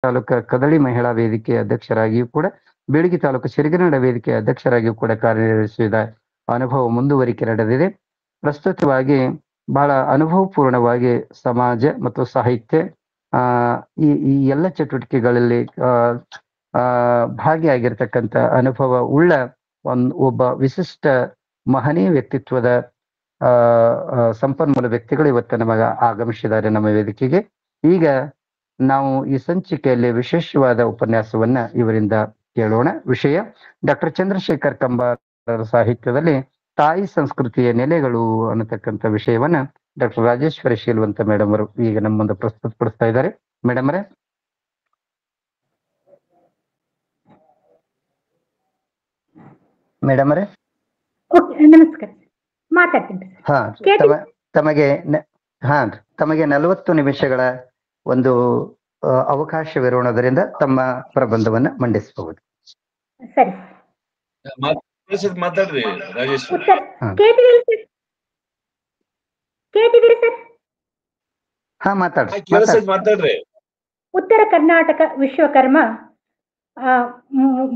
ತಾಲೂಕು ಕದಳಿ ಮಹಿಳಾ ವೇದಿಕೆ ಅಧ್ಯಕ್ಷರಾಗಿಯೂ ಕೂಡ ಬೀಳಗಿ ತಾಲೂಕು ಸಿರಿಗನ್ನಡ ವೇದಿಕೆ ಅಧ್ಯಕ್ಷರಾಗಿಯೂ ಕೂಡ ಕಾರ್ಯನಿರ್ವಹಿಸಿದ ಅನುಭವ ಮುಂದುವರಿಕೆ ನಡೆದಿದೆ. ಪ್ರಸ್ತುತವಾಗಿ ಬಹಳ ಅನುಭವಪೂರ್ಣವಾಗಿ ಸಮಾಜ ಮತ್ತು ಸಾಹಿತ್ಯ ಈ ಎಲ್ಲ ಚಟುವಟಿಕೆಗಳಲ್ಲಿ ಭಾಗಿಯಾಗಿರ್ತಕ್ಕಂಥ ಅನುಭವ ಉಳ್ಳ ಒಬ್ಬ ವಿಶಿಷ್ಟ ಮಹನೀಯ ವ್ಯಕ್ತಿತ್ವದ ಸಂಪನ್ಮೂಲ ವ್ಯಕ್ತಿಗಳು ಇವತ್ತು ನಮಗೆ ಆಗಮಿಸಿದ್ದಾರೆ ನಮ್ಮ ವೇದಿಕೆಗೆ. ಈಗ ನಾವು ಈ ಸಂಚಿಕೆಯಲ್ಲಿ ವಿಶೇಷವಾದ ಉಪನ್ಯಾಸವನ್ನ ಇವರಿಂದ ಕೇಳೋಣ. ವಿಷಯ ಡಾಕ್ಟರ್ ಚಂದ್ರಶೇಖರ್ ಕಂಬಾರರ ಸಾಹಿತ್ಯದಲ್ಲಿ ತಾಯಿ ಸಂಸ್ಕೃತಿಯ ನೆಲೆಗಳು ಅನ್ನತಕ್ಕಂಥ ವಿಷಯವನ್ನ ಡಾಕ್ಟರ್ ರಾಜೇಶ್ವರಿ ಶೀಲವಂತ ಮೇಡಮ್ ಅವರು ಈಗ ನಮ್ಮ ಮುಂದೆ ಪ್ರಸ್ತುತಪಡಿಸ್ತಾ ಇದ್ದಾರೆ. ಮೇಡಮ್ ಅವರೇ, ನಮಸ್ಕಾರ. ಮಾತಾಡ್ತೀನಿ. ತಮಗೆ 40 ನಿಮಿಷಗಳ ಒಂದು ಅವಕಾಶವಿರೋಣದರಿಂದ ತಮ್ಮ ಪ್ರಬಂಧವನ್ನ ಮಂಡಿಸಬಹುದು. ಸರಿ, ಮಾತಾಡ್ರಿ ರಾಜೇಶ್. ಮಾತಾಡ್ರಿ. ಉತ್ತರ ಕರ್ನಾಟಕ ವಿಶ್ವಕರ್ಮ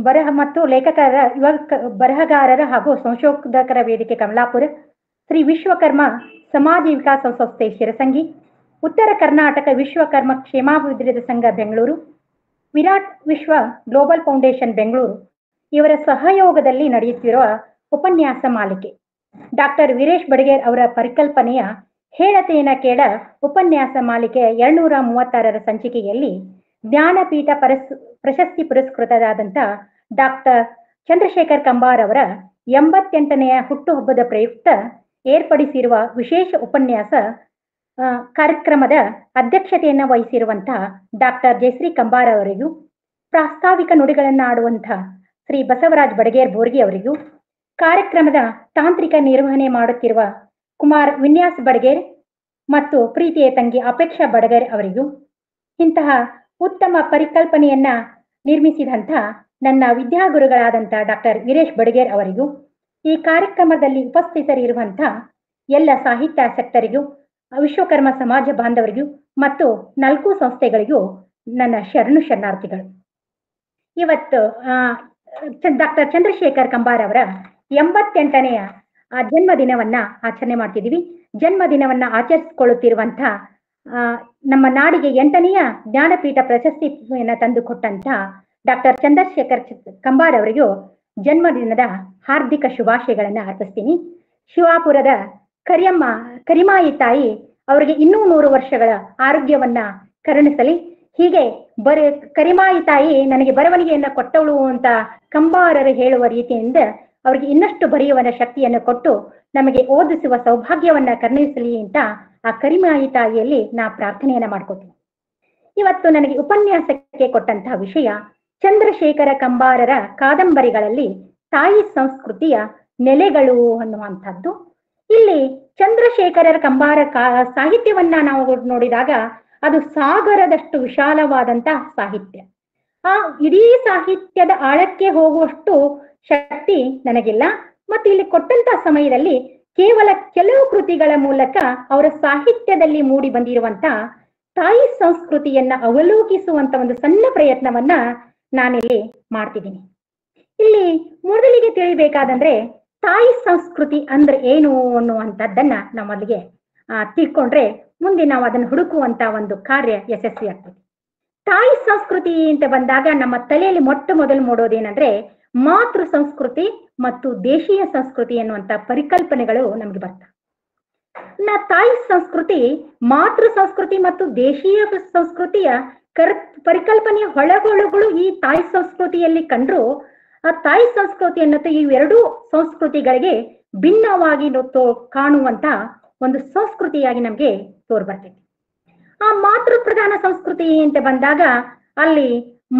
ಬರಹ ಮತ್ತು ಲೇಖಕರ ಬರಹಗಾರರ ಹಾಗೂ ಸಂಶೋಧಕರ ವೇದಿಕೆ ಕಮಲಾಪುರ, ಶ್ರೀ ವಿಶ್ವಕರ್ಮ ಸಮಾಜ ವಿಕಾಸ ಸಂಸ್ಥೆ ಶಿರಸಂಗಿ, ಉತ್ತರ ಕರ್ನಾಟಕ ವಿಶ್ವಕರ್ಮ ಕ್ಷೇಮಾಭಿವೃದ್ಧಿ ಸಂಘ ಬೆಂಗಳೂರು, ವಿರಾಟ್ ವಿಶ್ವ ಗ್ಲೋಬಲ್ ಫೌಂಡೇಶನ್ ಬೆಂಗಳೂರು ಇವರ ಸಹಯೋಗದಲ್ಲಿ ನಡೆಯುತ್ತಿರುವ ಉಪನ್ಯಾಸ ಮಾಲಿಕೆ ಡಾಕ್ಟರ್ ವೀರೇಶ್ ಬಡಗೇರ್ ಅವರ ಪರಿಕಲ್ಪನೆಯ ಹೇಳತೇನ ಕೇಳ ಉಪನ್ಯಾಸ ಮಾಲಿಕೆ 236ರ ಸಂಚಿಕೆಯಲ್ಲಿ ಜ್ಞಾನಪೀಠ ಪ್ರಶಸ್ತಿ ಪುರಸ್ಕೃತರಾದಂಥ ಡಾಕ್ಟರ್ ಚಂದ್ರಶೇಖರ್ ಕಂಬಾರ್ ಅವರ 88ನೆಯ ಹುಟ್ಟುಹಬ್ಬದ ಪ್ರಯುಕ್ತ ಏರ್ಪಡಿಸಿರುವ ವಿಶೇಷ ಉಪನ್ಯಾಸ ಕಾರ್ಯಕ್ರಮದ ಅಧ್ಯಕ್ಷತೆಯನ್ನು ವಹಿಸಿರುವಂತಹ ಡಾಕ್ಟರ್ ಜಯಶ್ರೀ ಕಂಬಾರ್ ಅವರಿಗೂ, ಪ್ರಾಸ್ತಾವಿಕ ನುಡಿಗಳನ್ನು ಆಡುವಂತಹ ಶ್ರೀ ಬಸವರಾಜ್ ಬಡಗೇರ್ ಬೋರ್ಗಿ ಅವರಿಗೂ, ಕಾರ್ಯಕ್ರಮದ ತಾಂತ್ರಿಕ ನಿರ್ವಹಣೆ ಮಾಡುತ್ತಿರುವ ಕುಮಾರ್ ವಿನ್ಯಾಸ್ ಬಡಗೇರ್ ಮತ್ತು ಪ್ರೀತಿಯ ತಂಗಿ ಅಪೇಕ್ಷಾ ಬಡಗೇರ್ ಅವರಿಗೂ, ಇಂತಹ ಉತ್ತಮ ಪರಿಕಲ್ಪನೆಯನ್ನ ನಿರ್ಮಿಸಿದಂಥ ನನ್ನ ವಿದ್ಯಾಗುರುಗಳಾದಂಥ ಡಾಕ್ಟರ್ ವೀರೇಶ್ ಬಡಗೇರ್ ಅವರಿಗೂ, ಈ ಕಾರ್ಯಕ್ರಮದಲ್ಲಿ ಉಪಸ್ಥಿತರಿರುವಂಥ ಎಲ್ಲ ಸಾಹಿತ್ಯಾಸಕ್ತರಿಗೂ, ವಿಶ್ವಕರ್ಮ ಸಮಾಜ ಬಾಂಧವರಿಗೂ ಮತ್ತು 4 ಸಂಸ್ಥೆಗಳಿಗೂ ನನ್ನ ಶರಣಾರ್ಥಿಗಳು. ಇವತ್ತು ಡಾಕ್ಟರ್ ಚಂದ್ರಶೇಖರ್ ಕಂಬಾರ್ ಅವರ 88ನೆಯ ಜನ್ಮದಿನವನ್ನ ಆಚರಣೆ ಮಾಡ್ತಿದ್ದೀವಿ. ಜನ್ಮದಿನವನ್ನ ಆಚರಿಸಿಕೊಳ್ಳುತ್ತಿರುವಂಥ ನಮ್ಮ ನಾಡಿಗೆ 8ನೆಯ ಜ್ಞಾನಪೀಠ ಪ್ರಶಸ್ತಿಯನ್ನು ತಂದುಕೊಟ್ಟಂತ ಡಾಕ್ಟರ್ ಚಂದ್ರಶೇಖರ್ ಕಂಬಾರ್ ಅವರಿಗೂ ಜನ್ಮದಿನದ ಹಾರ್ದಿಕ ಶುಭಾಶಯಗಳನ್ನ ಅರ್ಪಿಸ್ತೀನಿ. ಶಿವಾಪುರದ ಕರಿಮಾಯಿ ತಾಯಿ ಅವರಿಗೆ ಇನ್ನೂ 100 ವರ್ಷಗಳ ಆರೋಗ್ಯವನ್ನ ಕರುಣಿಸಲಿ. ಹೀಗೆ ಕರಿಮಾಯಿ ತಾಯಿ ನನಗೆ ಬರವಣಿಗೆಯನ್ನ ಕೊಟ್ಟವಳು ಅಂತ ಕಂಬಾರರು ಹೇಳುವ ರೀತಿಯಿಂದ ಅವರಿಗೆ ಇನ್ನಷ್ಟು ಬರೆಯುವ ಶಕ್ತಿಯನ್ನು ಕೊಟ್ಟು ನಮಗೆ ಓದಿಸುವ ಸೌಭಾಗ್ಯವನ್ನ ಕರುಣಿಸಲಿ ಅಂತ ಆ ಕರಿಮಾಯಿ ತಾಯಿಯಲ್ಲಿ ನಾ ಪ್ರಾರ್ಥನೆಯನ್ನ ಮಾಡ್ಕೊತೀನಿ. ಇವತ್ತು ನನಗೆ ಉಪನ್ಯಾಸಕ್ಕೆ ಕೊಟ್ಟಂತಹ ವಿಷಯ ಚಂದ್ರಶೇಖರ ಕಂಬಾರರ ಕಾದಂಬರಿಗಳಲ್ಲಿ ತಾಯಿ ಸಂಸ್ಕೃತಿಯ ನೆಲೆಗಳು ಅನ್ನುವಂಥದ್ದು. ಇಲ್ಲಿ ಚಂದ್ರಶೇಖರರ ಕಂಬಾರ ಸಾಹಿತ್ಯವನ್ನ ನಾವು ನೋಡಿದಾಗ ಅದು ಸಾಗರದಷ್ಟು ವಿಶಾಲವಾದಂತಹ ಸಾಹಿತ್ಯ. ಆ ಇಡೀ ಸಾಹಿತ್ಯದ ಆಳಕ್ಕೆ ಹೋಗುವಷ್ಟು ಶಕ್ತಿ ನನಗಿಲ್ಲ. ಮತ್ತು ಇಲ್ಲಿ ಕೊಟ್ಟಂತಹ ಸಮಯದಲ್ಲಿ ಕೇವಲ ಕೆಲವು ಕೃತಿಗಳ ಮೂಲಕ ಅವರ ಸಾಹಿತ್ಯದಲ್ಲಿ ಮೂಡಿ ಬಂದಿರುವಂತ ತಾಯಿ ಸಂಸ್ಕೃತಿಯನ್ನ ಅವಲೋಕಿಸುವಂತ ಒಂದು ಸಣ್ಣ ಪ್ರಯತ್ನವನ್ನ ನಾನಿಲ್ಲಿ ಮಾಡ್ತಿದ್ದೀನಿ. ಇಲ್ಲಿ ಮೊದಲಿಗೆ ತಿಳಿಬೇಕಾದಂದ್ರೆ ತಾಯಿ ಸಂಸ್ಕೃತಿ ಅಂದ್ರೆ ಏನು ಅನ್ನುವಂಥದ್ದನ್ನ ನಾವು ಅಲ್ಲಿಗೆ ತಿಳ್ಕೊಂಡ್ರೆ ಮುಂದೆ ನಾವು ಅದನ್ನು ಹುಡುಕುವಂತ ಒಂದು ಕಾರ್ಯ ಯಶಸ್ವಿ ಆಗ್ತದೆ. ತಾಯಿ ಸಂಸ್ಕೃತಿ ಅಂತ ಬಂದಾಗ ನಮ್ಮ ತಲೆಯಲ್ಲಿ ಮೊದಲು ಮೂಡೋದೇನಂದ್ರೆ ಮಾತೃ ಸಂಸ್ಕೃತಿ ಮತ್ತು ದೇಶೀಯ ಸಂಸ್ಕೃತಿ ಎನ್ನುವಂತ ಪರಿಕಲ್ಪನೆಗಳು ನಮ್ಗೆ ಬರ್ತವೆ. ತಾಯಿ ಸಂಸ್ಕೃತಿ, ಮಾತೃ ಸಂಸ್ಕೃತಿ ಮತ್ತು ದೇಶೀಯ ಸಂಸ್ಕೃತಿಯ ಪರಿಕಲ್ಪನೆಯ ಹೊಳಗೊಳಗಳು ಈ ತಾಯಿ ಸಂಸ್ಕೃತಿಯಲ್ಲಿ ಕಂಡ್ರು ಆ ತಾಯಿ ಸಂಸ್ಕೃತಿ ಅನ್ನುತ್ತೆ ಈ 2 ಸಂಸ್ಕೃತಿಗಳಿಗೆ ಭಿನ್ನವಾಗಿ ಕಾಣುವಂತ ಒಂದು ಸಂಸ್ಕೃತಿಯಾಗಿ ನಮ್ಗೆ ತೋರ್ಬರ್ತೈತಿ. ಆ ಮಾತೃ ಪ್ರಧಾನ ಸಂಸ್ಕೃತಿ ಅಂತ ಬಂದಾಗ ಅಲ್ಲಿ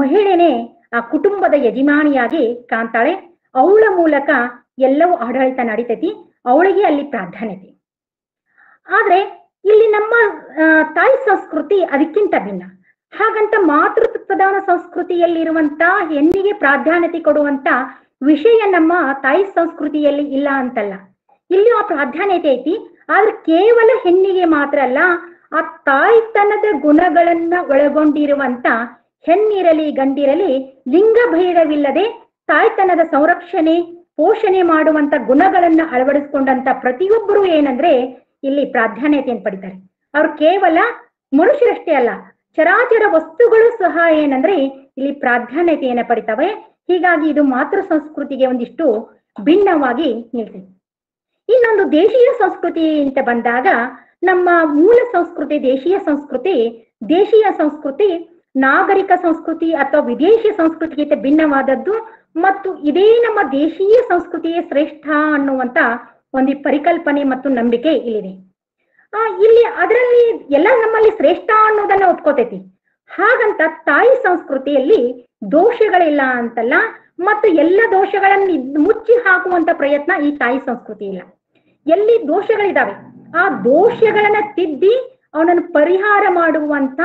ಮಹಿಳೆನೇ ಆ ಕುಟುಂಬದ ಯಜಮಾನಿಯಾಗಿ ಕಾಣ್ತಾಳೆ. ಅವಳ ಮೂಲಕ ಎಲ್ಲವೂ ಆಡಳಿತ ನಡೀತೈತಿ, ಅವಳಿಗೆ ಅಲ್ಲಿ ಪ್ರಾಧಾನ್ಯತೆ. ಆದ್ರೆ ಇಲ್ಲಿ ನಮ್ಮ ತಾಯಿ ಸಂಸ್ಕೃತಿ ಅದಕ್ಕಿಂತ ಭಿನ್ನ. ಹಾಗಂತ ಮಾತೃ ಪ್ರಧಾನ ಸಂಸ್ಕೃತಿಯಲ್ಲಿರುವಂತ ಹೆಣ್ಣಿಗೆ ಪ್ರಾಧಾನ್ಯತೆ ಕೊಡುವಂತ ವಿಷಯ ನಮ್ಮ ತಾಯಿ ಸಂಸ್ಕೃತಿಯಲ್ಲಿ ಇಲ್ಲ ಅಂತಲ್ಲ. ಇಲ್ಲಿ ಆ ಪ್ರಾಧಾನ್ಯತೆ ಐತಿ. ಆದ್ರೆ ಕೇವಲ ಹೆಣ್ಣಿಗೆ ಮಾತ್ರ ಅಲ್ಲ, ಆ ತಾಯ್ತನದ ಗುಣಗಳನ್ನ ಒಳಗೊಂಡಿರುವಂತ ಹೆಣ್ಣಿರಲಿ ಗಂಡಿರಲಿ ಲಿಂಗ ಭೇದವಿಲ್ಲದೆ ತಾಯ್ತನದ ಸಂರಕ್ಷಣೆ ಪೋಷಣೆ ಮಾಡುವಂತ ಗುಣಗಳನ್ನ ಅಳವಡಿಸಿಕೊಂಡಂತ ಪ್ರತಿಯೊಬ್ಬರು ಏನಂದ್ರೆ ಇಲ್ಲಿ ಪ್ರಾಧಾನ್ಯತೆಯನ್ನು ಪಡಿತಾರೆ. ಅವ್ರು ಕೇವಲ ಮನುಷ್ಯರಷ್ಟೇ ಅಲ್ಲ, ಚರಾಚರ ವಸ್ತುಗಳು ಸಹ ಏನಂದ್ರೆ ಇಲ್ಲಿ ಪ್ರಾಧಾನ್ಯತೆಯನ್ನ ಪಡಿತವೆ. ಹೀಗಾಗಿ ಇದು ಮಾತೃ ಸಂಸ್ಕೃತಿಗೆ ಒಂದಿಷ್ಟು ಭಿನ್ನವಾಗಿ ನಿಲ್ತದೆ. ಇನ್ನೊಂದು ದೇಶೀಯ ಸಂಸ್ಕೃತಿ ಅಂತ ಬಂದಾಗ ನಮ್ಮ ಮೂಲ ಸಂಸ್ಕೃತಿ ದೇಶೀಯ ಸಂಸ್ಕೃತಿ ನಾಗರಿಕ ಸಂಸ್ಕೃತಿ ಅಥವಾ ವಿದೇಶಿ ಸಂಸ್ಕೃತಿಗಿಂತ ಭಿನ್ನವಾದದ್ದು ಮತ್ತು ಇದೇ ನಮ್ಮ ದೇಶೀಯ ಸಂಸ್ಕೃತಿಯೇ ಶ್ರೇಷ್ಠ ಅನ್ನುವಂತ ಒಂದು ಪರಿಕಲ್ಪನೆ ಮತ್ತು ನಂಬಿಕೆ ಇಲ್ಲಿದೆ. ಇಲ್ಲಿ ಅದರಲ್ಲಿ ಎಲ್ಲ ನಮ್ಮಲ್ಲಿ ಶ್ರೇಷ್ಠ ಅನ್ನೋದನ್ನ ಒಪ್ಕೋತೈತಿ. ಹಾಗಂತ ತಾಯಿ ಸಂಸ್ಕೃತಿಯಲ್ಲಿ ದೋಷಗಳಿಲ್ಲ ಅಂತಲ್ಲ, ಮತ್ತು ಎಲ್ಲ ದೋಷಗಳನ್ನು ಮುಚ್ಚಿ ಹಾಕುವಂತ ಪ್ರಯತ್ನ ಈ ತಾಯಿ ಸಂಸ್ಕೃತಿ ಇಲ್ಲ. ಎಲ್ಲಿ ದೋಷಗಳಿದಾವೆ ಆ ದೋಷಗಳನ್ನ ತಿದ್ದಿ ಅವನನ್ನು ಪರಿಹಾರ ಮಾಡುವಂತ,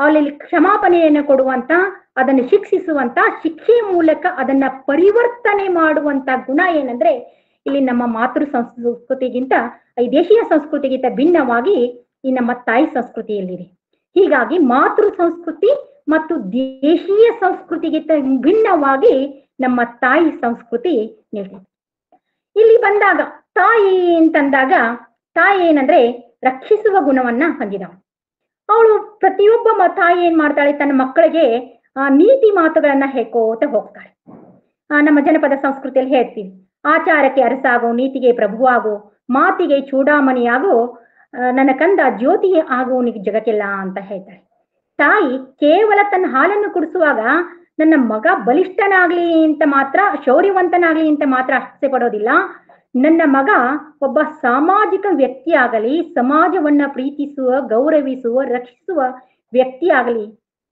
ಅಲ್ಲಿ ಕ್ಷಮಾಪಣೆಯನ್ನು ಕೊಡುವಂತ, ಅದನ್ನು ಶಿಕ್ಷಿಸುವಂತ, ಶಿಕ್ಷೆಯ ಮೂಲಕ ಅದನ್ನ ಪರಿವರ್ತನೆ ಮಾಡುವಂತ ಗುಣ ಏನಂದ್ರೆ ಇಲ್ಲಿ ನಮ್ಮ ಮಾತೃ ಸಂಸ್ಕೃತಿಗಿಂತ ಈ ದೇಶೀಯ ಸಂಸ್ಕೃತಿಗಿಂತ ಭಿನ್ನವಾಗಿ ಈ ನಮ್ಮ ತಾಯಿ ಸಂಸ್ಕೃತಿಯಲ್ಲಿದೆ. ಹೀಗಾಗಿ ಮಾತೃ ಸಂಸ್ಕೃತಿ ಮತ್ತು ದೇಶೀಯ ಸಂಸ್ಕೃತಿಗಿಂತ ಭಿನ್ನವಾಗಿ ನಮ್ಮ ತಾಯಿ ಸಂಸ್ಕೃತಿ ನಿಲ್ತದೆ. ಇಲ್ಲಿ ಬಂದಾಗ ತಾಯಿ ಅಂತಂದಾಗ ತಾಯಿ ಏನಂದ್ರೆ ರಕ್ಷಿಸುವ ಗುಣವನ್ನ ಹೊಂದಿದವ. ಅವಳು ಪ್ರತಿಯೊಬ್ಬ ತಾಯಿ ಏನ್ ಮಾಡ್ತಾಳೆ, ತನ್ನ ಮಕ್ಕಳಿಗೆ ನೀತಿ ಮಾತುಗಳನ್ನ ಹೇಳ್ಕೋತ ಹೋಗ್ತಾಳೆ. ನಮ್ಮ ಜನಪದ ಸಂಸ್ಕೃತಿಯಲ್ಲಿ ಹೇಳ್ತೀವಿ, ಆಚಾರಕ್ಕೆ ಅರಸಾಗೋ, ನೀತಿಗೆ ಪ್ರಭುವಾಗೋ, ಮಾತಿಗೆ ಚೂಡಾಮಣಿಯಾಗೋ, ನನ್ನ ಕಂದ ಜ್ಯೋತಿ ಆಗೋ ನಿಗ್ ಜಗಕ್ಕೆಲ್ಲ ಅಂತ ಹೇಳ್ತಾಳೆ. ತಾಯಿ ಕೇವಲ ತನ್ನ ಹಾಲನ್ನು ಕುಡಿಸುವಾಗ ನನ್ನ ಮಗ ಬಲಿಷ್ಠನಾಗ್ಲಿ ಅಂತ ಮಾತ್ರ, ಶೌರ್ಯವಂತನಾಗ್ಲಿ ಅಂತ ಮಾತ್ರ ಆಸೆ ಪಡೋದಿಲ್ಲ. ನನ್ನ ಮಗ ಒಬ್ಬ ಸಾಮಾಜಿಕ ವ್ಯಕ್ತಿ ಆಗಲಿ, ಸಮಾಜವನ್ನ ಪ್ರೀತಿಸುವ, ಗೌರವಿಸುವ, ರಕ್ಷಿಸುವ ವ್ಯಕ್ತಿ ಆಗಲಿ,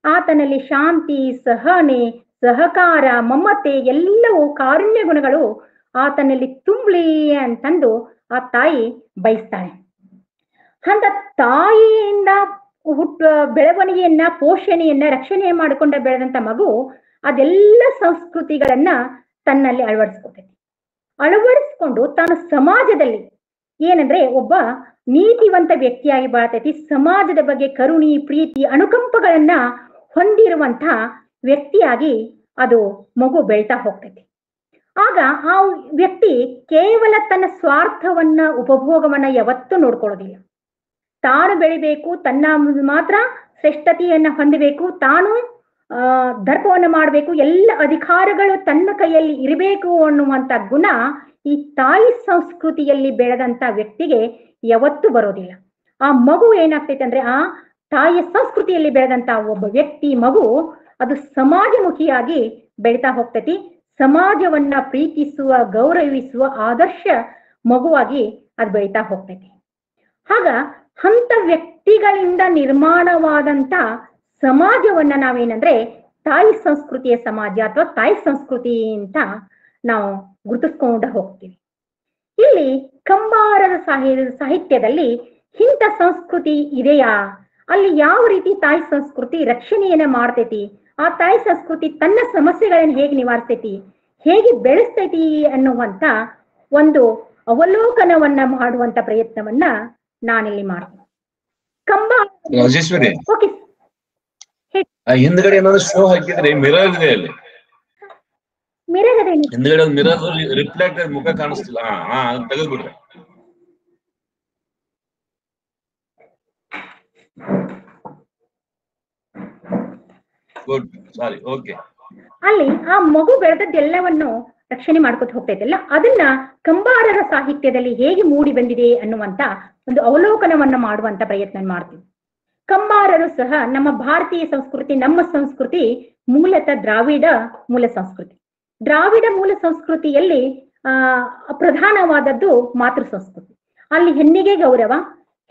ಆತನಲ್ಲಿ ಶಾಂತಿ, ಸಹನೆ, ಸಹಕಾರ, ಮಮತೆ ಎಲ್ಲವೂ ಕಾರುಣ್ಯ ಗುಣಗಳು ಆತನಲ್ಲಿ ತುಂಬಲಿ ಅಂತಂದು ಆ ತಾಯಿ ಬಯಸ್ತಾಳೆ. ಅಂತ ತಾಯಿಯಿಂದ ಬೆಳವಣಿಗೆಯನ್ನ, ಪೋಷಣೆಯನ್ನ, ರಕ್ಷಣೆ ಮಾಡಿಕೊಂಡ ಬೆಳೆದಂತ ಮಗು ಅದೆಲ್ಲ ಸಂಸ್ಕೃತಿಗಳನ್ನ ತನ್ನಲ್ಲಿ ಅಳವಡಿಸ್ಕೊಂಡು ತಾನು ಸಮಾಜದಲ್ಲಿ ಏನಂದ್ರೆ ಒಬ್ಬ ನೀತಿವಂತ ವ್ಯಕ್ತಿಯಾಗಿ ಬಾಳ್ತೈತಿ. ಸಮಾಜದ ಬಗ್ಗೆ ಕರುಣಿ, ಪ್ರೀತಿ, ಅನುಕಂಪಗಳನ್ನ ಹೊಂದಿರುವಂತ ವ್ಯಕ್ತಿಯಾಗಿ ಅದು ಮಗು ಬೆಳ್ತಾ ಹೋಗ್ತೈತಿ. ಆಗ ಆ ವ್ಯಕ್ತಿ ಕೇವಲ ತನ್ನ ಸ್ವಾರ್ಥವನ್ನ, ಉಪಭೋಗವನ್ನ ಯಾವತ್ತೂ ನೋಡ್ಕೊಳ್ಳೋದಿಲ್ಲ. ತಾನು ಬೆಳಿಬೇಕು, ತನ್ನ ಮಾತ್ರ ಶ್ರೇಷ್ಠತೆಯನ್ನ ಹೊಂದಬೇಕು, ತಾನು ದರ್ಪವನ್ನು ಮಾಡಬೇಕು, ಎಲ್ಲ ಅಧಿಕಾರಗಳು ತನ್ನ ಕೈಯಲ್ಲಿ ಇರಬೇಕು ಅನ್ನುವಂತ ಗುಣ ಈ ತಾಯಿ ಸಂಸ್ಕೃತಿಯಲ್ಲಿ ಬೆಳೆದಂತ ವ್ಯಕ್ತಿಗೆ ಯಾವತ್ತೂ ಬರೋದಿಲ್ಲ. ಆ ಮಗು ಏನಾಗ್ತೈತೆ ಅಂದ್ರೆ ಆ ತಾಯಿಯ ಸಂಸ್ಕೃತಿಯಲ್ಲಿ ಬೆಳೆದಂತ ಒಬ್ಬ ವ್ಯಕ್ತಿ, ಮಗು ಅದು ಸಮಾಜಮುಖಿಯಾಗಿ ಬೆಳಿತಾ ಹೋಗ್ತೈತಿ. ಸಮಾಜವನ್ನ ಪ್ರೀತಿಸುವ, ಗೌರವಿಸುವ ಆದರ್ಶ ಮಗುವಾಗಿ ಅದು ಬೆಳಿತಾ ಹೋಗ್ತೈತಿ. ಆಗ ಅಂತ ವ್ಯಕ್ತಿಗಳಿಂದ ನಿರ್ಮಾಣವಾದಂತ ಸಮಾಜವನ್ನ ನಾವೇನಂದ್ರೆ ತಾಯಿ ಸಂಸ್ಕೃತಿಯ ಸಮಾಜ ಅಥವಾ ತಾಯಿ ಸಂಸ್ಕೃತಿ ಅಂತ ನಾವು ಗುರುತಿಸ್ಕೊಂಡ ಹೋಗ್ತೀವಿ. ಇಲ್ಲಿ ಕಂಬಾರರ ಸಾಹಿತ್ಯದಲ್ಲಿ ಇಂಥ ಸಂಸ್ಕೃತಿ ಇದೆಯಾ, ಅಲ್ಲಿ ಯಾವ ರೀತಿ ತಾಯಿ ಸಂಸ್ಕೃತಿ ರಕ್ಷಣೆಯನ್ನ ಮಾಡ್ತೈತಿ, ಆ ತಾಯಿ ಸಂಸ್ಕೃತಿ ತನ್ನ ಸಮಸ್ಯೆಗಳನ್ನ ಹೇಗೆ ನಿವಾರಿಸ್ತೈತಿ, ಹೇಗೆ ಬೆಳೆಸ್ತೈತಿ ಅನ್ನುವಂತ ಒಂದು ಅವಲೋಕನವನ್ನ ಮಾಡುವಂತ ಪ್ರಯತ್ನವನ್ನ ನಾನಿಲ್ಲಿ ಮಾಡ್ತೀನಿ. ರಾಜೇಶ್ವರಿ, ಹಿಂದ್ಗಡೆ ಏನಾದ್ರು ಶೋ ಹಾಕಿದ್ರೆ ಮಿರರ್ ಇದೆ, ಅಲ್ಲಿ ಹಿಂದ್ಗಡೆ ಒಂದು ಮಿರರ್ ರಿಫ್ಲೆಕ್ಟ್ ಮುಖ ಕಾಣಿಸ್ತಿಲ್ಲ. ತೆಗೆದ್ಬಿಡ್ರೆ ಗುಡ್, ಸಾರಿ, ಓಕೆ. ಅಲ್ಲಿ ಆ ಮಗು ಬೆಳೆದದ್ದೆಲ್ಲವನ್ನು ರಕ್ಷಣೆ ಮಾಡ್ಕೊತ ಹೋಗ್ತೈತಲ್ಲ, ಅದನ್ನ ಕಂಬಾರರ ಸಾಹಿತ್ಯದಲ್ಲಿ ಹೇಗೆ ಮೂಡಿ ಬಂದಿದೆ ಅನ್ನುವಂತ ಒಂದು ಅವಲೋಕನವನ್ನ ಮಾಡುವಂತ ಪ್ರಯತ್ನ ಮಾಡ್ತೀವಿ. ಕಂಬಾರರು ಸಹ ನಮ್ಮ ಭಾರತೀಯ ಸಂಸ್ಕೃತಿ, ನಮ್ಮ ಸಂಸ್ಕೃತಿ ಮೂಲತಃ ದ್ರಾವಿಡ ಮೂಲ ಸಂಸ್ಕೃತಿ. ದ್ರಾವಿಡ ಮೂಲ ಸಂಸ್ಕೃತಿಯಲ್ಲಿ ಪ್ರಧಾನವಾದದ್ದು ಮಾತೃ ಸಂಸ್ಕೃತಿ. ಅಲ್ಲಿ ಹೆಣ್ಣಿಗೆ ಗೌರವ,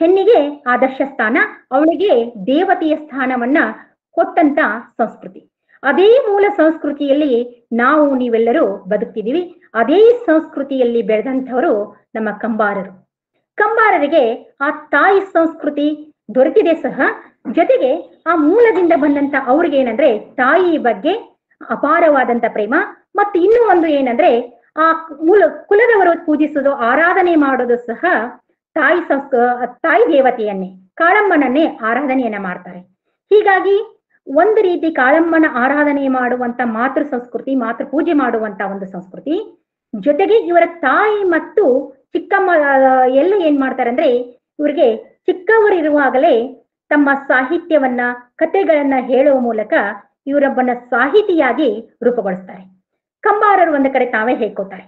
ಹೆಣ್ಣಿಗೆ ಆದರ್ಶ ಸ್ಥಾನ, ಅವಳಿಗೆ ದೇವತೆಯ ಸ್ಥಾನವನ್ನ ಕೊಟ್ಟಂತ ಸಂಸ್ಕೃತಿ. ಅದೇ ಮೂಲ ಸಂಸ್ಕೃತಿಯಲ್ಲಿ ನಾವು ನೀವೆಲ್ಲರೂ ಬದುಕ್ತಿದೀವಿ. ಅದೇ ಸಂಸ್ಕೃತಿಯಲ್ಲಿ ಬೆಳೆದಂಥವರು ನಮ್ಮ ಕಂಬಾರರು. ಕಂಬಾರರಿಗೆ ಆ ತಾಯಿ ಸಂಸ್ಕೃತಿ ದೊರೆತಿದೆ ಸಹ, ಜೊತೆಗೆ ಆ ಮೂಲದಿಂದ ಬಂದಂತ ಅವ್ರಿಗೆ ಏನಂದ್ರೆ ತಾಯಿ ಬಗ್ಗೆ ಅಪಾರವಾದಂತ ಪ್ರೇಮ, ಮತ್ತು ಇನ್ನೂ ಒಂದು ಏನಂದ್ರೆ ಆ ಕುಲದವರು ಪೂಜಿಸೋದು, ಆರಾಧನೆ ಮಾಡೋದು ಸಹ ತಾಯಿ ದೇವತೆಯನ್ನೇ, ಕಾಳಮ್ಮನನ್ನೇ ಆರಾಧನೆಯನ್ನ ಮಾಡ್ತಾರೆ. ಹೀಗಾಗಿ ಒಂದು ರೀತಿ ಕಾಳಮ್ಮನ ಆರಾಧನೆ ಮಾಡುವಂತ ಮಾತೃ ಸಂಸ್ಕೃತಿ, ಮಾತೃ ಪೂಜೆ ಮಾಡುವಂತ ಒಂದು ಸಂಸ್ಕೃತಿ. ಜೊತೆಗೆ ಇವರ ತಾಯಿ ಮತ್ತು ಚಿಕ್ಕಮ್ಮ ಎಲ್ಲ ಏನ್ ಮಾಡ್ತಾರೆ ಅಂದ್ರೆ, ಇವ್ರಿಗೆ ಚಿಕ್ಕವರಿರುವಾಗಲೇ ತಮ್ಮ ಸಾಹಿತ್ಯವನ್ನ, ಕಥೆಗಳನ್ನ ಹೇಳುವ ಮೂಲಕ ಇವರೊಬ್ಬನ ಸಾಹಿತಿಯಾಗಿ ರೂಪುಗೊಳಿಸ್ತಾರೆ. ಕಂಬಾರರು ಒಂದು ಕಡೆ ತಾವೇ ಹೇಳ್ಕೊತಾರೆ,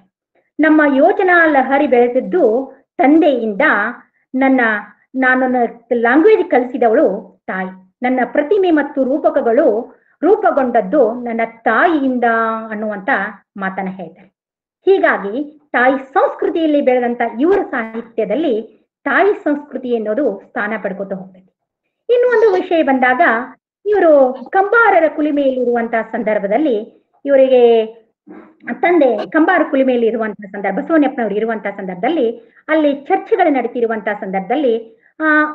ನಮ್ಮ ಯೋಚನಾ ಲಹರಿ ಬೆಳೆದಿದ್ದು ತಂದೆಯಿಂದ, ನಾನು ಲ್ಯಾಂಗ್ವೇಜ್ ಕಲಿಸಿದವಳು ತಾಯಿ, ನನ್ನ ಪ್ರತಿಮೆ ಮತ್ತು ರೂಪಕಗಳು ರೂಪುಗೊಂಡದ್ದು ನನ್ನ ತಾಯಿಯಿಂದ ಅನ್ನುವಂತ ಮಾತನ್ನ ಹೇಳ್ತಾರೆ. ಹೀಗಾಗಿ ತಾಯಿ ಸಂಸ್ಕೃತಿಯಲ್ಲಿ ಬೆಳೆದಂತ ಇವರ ಸಾಹಿತ್ಯದಲ್ಲಿ ತಾಯಿ ಸಂಸ್ಕೃತಿ ಎನ್ನುವುದು ಸ್ಥಾನ ಪಡ್ಕೋತ ಹೋಗ್ತದೆ. ಇನ್ನು ಒಂದು ವಿಷಯ ಬಂದಾಗ, ಇವರು ಕಂಬಾರರ ಕುಲಿಮೆಯಲ್ಲಿರುವಂತಹ ಸಂದರ್ಭದಲ್ಲಿ, ಇವರಿಗೆ ತಂದೆ ಕಂಬಾರ ಕುಲಿಮೆಯಲ್ಲಿ ಇರುವಂತಹ ಸಂದರ್ಭ, ಬಸವಣ್ಣಪ್ಪನವರು ಇರುವಂತಹ ಸಂದರ್ಭದಲ್ಲಿ, ಅಲ್ಲಿ ಚರ್ಚೆಗಳು ನಡೀತಿರುವಂತಹ ಸಂದರ್ಭದಲ್ಲಿ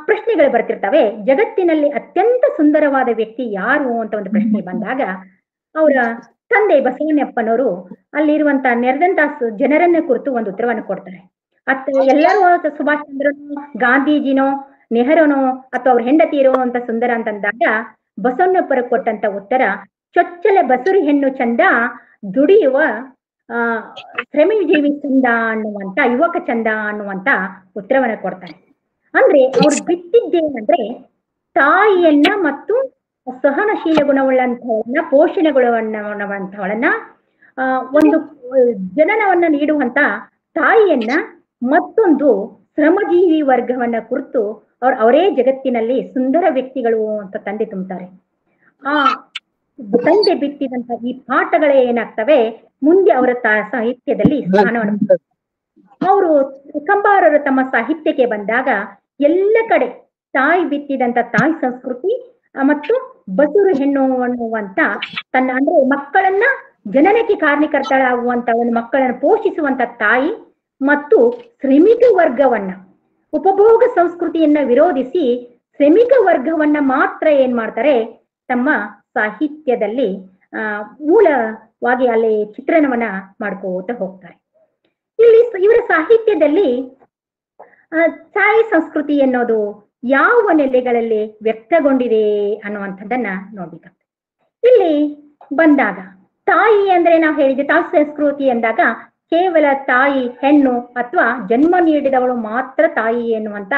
ಪ್ರಶ್ನೆಗಳು ಬರ್ತಿರ್ತವೆ. ಜಗತ್ತಿನಲ್ಲಿ ಅತ್ಯಂತ ಸುಂದರವಾದ ವ್ಯಕ್ತಿ ಯಾರು ಅಂತ ಒಂದು ಪ್ರಶ್ನೆ ಬಂದಾಗ, ಅವರ ತಂದೆ ಬಸವಣ್ಣಪ್ಪನವರು ಅಲ್ಲಿರುವಂತಹ ನೆರೆದಂತ ಜನರನ್ನ ಕುರಿತು ಒಂದು ಉತ್ತರವನ್ನು ಕೊಡ್ತಾರೆ. ಎಲ್ಲರೂ ಸುಭಾಷ್ ಚಂದ್ರನೋ, ಗಾಂಧೀಜಿನೋ, ನೆಹರುನೋ ಅಥವಾ ಅವ್ರ ಹೆಂಡತಿರೋ ಅಂತ ಸುಂದರ ಅಂತಂದಾಗ, ಬಸವಣ್ಣಪ್ಪರು ಕೊಟ್ಟಂತ ಉತ್ತರ, ಚೊಚ್ಚಲೆ ಬಸುರಿ ಹೆಣ್ಣು ಚಂದ, ದುಡಿಯುವ ಶ್ರಮಜೀವಿ ಚಂದ ಅನ್ನುವಂತ, ಯುವಕ ಚಂದ ಅನ್ನುವಂತ ಉತ್ತರವನ್ನ ಕೊಡ್ತಾರೆ. ಅಂದ್ರೆ ಅವ್ರು ಬಿಟ್ಟಿದ್ದೇನಂದ್ರೆ ತಾಯಿಯನ್ನ ಮತ್ತು ಸಹನಶೀಲ ಗುಣವುಳ್ಳಂತವಳನ್ನ, ಪೋಷಣೆ ಗುಣವುಳ್ಳಂತವಳನ್ನ, ಒಂದು ಜನನವನ್ನ ನೀಡುವಂತ ತಾಯಿಯನ್ನ, ಮತ್ತೊಂದು ಶ್ರಮಜೀವಿ ವರ್ಗವನ್ನ ಕುರಿತು ಅವರೇ ಜಗತ್ತಿನಲ್ಲಿ ಸುಂದರ ವ್ಯಕ್ತಿಗಳು ಅಂತ ತಂದೆ ತುಂಬುತ್ತಾರೆ. ಆ ತಂದೆ ಬಿಟ್ಟಿದಂತ ಈ ಪಾಠಗಳೇ ಏನಾಗ್ತವೆ, ಮುಂದೆ ಅವರ ಸಾಹಿತ್ಯದಲ್ಲಿ ಸ್ಥಾನವನ್ನು. ಅವರು ಕಂಬಾರರು ತಮ್ಮ ಸಾಹಿತ್ಯಕ್ಕೆ ಬಂದಾಗ ಎಲ್ಲ ಕಡೆ ತಾಯಿ ಬಿತ್ತಿದಂತ ತಾಯಿ ಸಂಸ್ಕೃತಿ ಮತ್ತು ಬಸುರು ಹೆಣ್ಣು ಅನ್ನುವಂತ ತನ್ನ, ಅಂದ್ರೆ ಮಕ್ಕಳನ್ನ ಜನನಕ್ಕೆ ಕಾರಣಕರ್ತಳಾಗುವಂತ ಒಂದು ಮಕ್ಕಳನ್ನು ಪೋಷಿಸುವಂತ ತಾಯಿ ಮತ್ತು ಶ್ರಮಿಕ ವರ್ಗವನ್ನ, ಉಪಭೋಗ ಸಂಸ್ಕೃತಿಯನ್ನ ವಿರೋಧಿಸಿ ಶ್ರಮಿಕ ವರ್ಗವನ್ನ ಮಾತ್ರ ಏನ್ ಮಾಡ್ತಾರೆ, ತಮ್ಮ ಸಾಹಿತ್ಯದಲ್ಲಿ ಮೂಲವಾಗಿ ಅಲ್ಲಿ ಚಿತ್ರಣವನ್ನ ಮಾಡ್ಕೋತ ಹೋಗ್ತಾರೆ. ಇಲ್ಲಿ ಇವರ ಸಾಹಿತ್ಯದಲ್ಲಿ ತಾಯಿ ಸಂಸ್ಕೃತಿ ಅನ್ನೋದು ಯಾವ ನೆಲೆಗಳಲ್ಲಿ ವ್ಯಕ್ತಗೊಂಡಿದೆ ಅನ್ನುವಂಥದ್ದನ್ನ ನೋಡ್ಬೇಕಾಗ್ತದೆ. ಇಲ್ಲಿ ಬಂದಾಗ ತಾಯಿ ಅಂದ್ರೆ ನಾವು ಹೇಳಿದ್ವಿ, ತಾಯಿ ಸಂಸ್ಕೃತಿ ಅಂದಾಗ ಕೇವಲ ತಾಯಿ ಹೆಣ್ಣು ಅಥವಾ ಜನ್ಮ ನೀಡಿದವಳು ಮಾತ್ರ ತಾಯಿ ಎನ್ನುವಂತ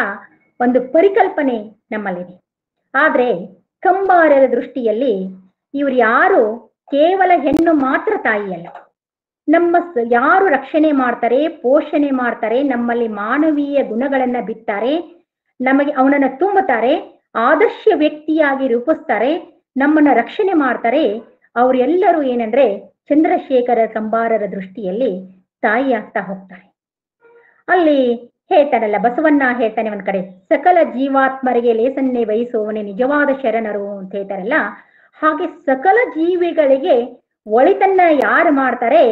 ಒಂದು ಪರಿಕಲ್ಪನೆ ನಮ್ಮಲ್ಲಿದೆ. ಆದ್ರೆ ಕಂಬಾರರ ದೃಷ್ಟಿಯಲ್ಲಿ ಇವ್ರು ಯಾರು ಕೇವಲ ಹೆಣ್ಣು ಮಾತ್ರ ತಾಯಿಯಲ್ಲ, ನಮ್ಮ ಯಾರು ರಕ್ಷಣೆ ಮಾಡ್ತಾರೆ, ಪೋಷಣೆ ಮಾಡ್ತಾರೆ, ನಮ್ಮಲ್ಲಿ ಮಾನವೀಯ ಗುಣಗಳನ್ನ ಬಿತ್ತಾರೆ, ನಮಗೆ ಅವನನ್ನ ತುಂಬುತ್ತಾರೆ, ಆದರ್ಶ ವ್ಯಕ್ತಿಯಾಗಿ ರೂಪಿಸ್ತಾರೆ, ನಮ್ಮನ್ನ ರಕ್ಷಣೆ ಮಾಡ್ತಾರೆ, ಅವರೆಲ್ಲರೂ ಏನಂದ್ರೆ ಚಂದ್ರಶೇಖರ ಕಂಬಾರರ ದೃಷ್ಟಿಯಲ್ಲಿ ತಾಯಿ ಆಗ್ತಾ ಹೋಗ್ತಾರೆ. ಅಲ್ಲಿ ಹೇಳ್ತಾರಲ್ಲ, ಬಸವಣ್ಣ ಹೇಳ್ತಾನೆ ಒಂದ್ ಕಡೆ, ಸಕಲ ಜೀವಾತ್ಮರಿಗೆ ಲೇಸನ್ನೇ ವಹಿಸುವವನೇ ನಿಜವಾದ ಶರಣರು ಅಂತ ಹೇಳ್ತಾರಲ್ಲ, ಹಾಗೆ ಸಕಲ ಜೀವಿಗಳಿಗೆ ಒಳಿತನ್ನ ಯಾರು ಮಾಡ್ತಾರೆ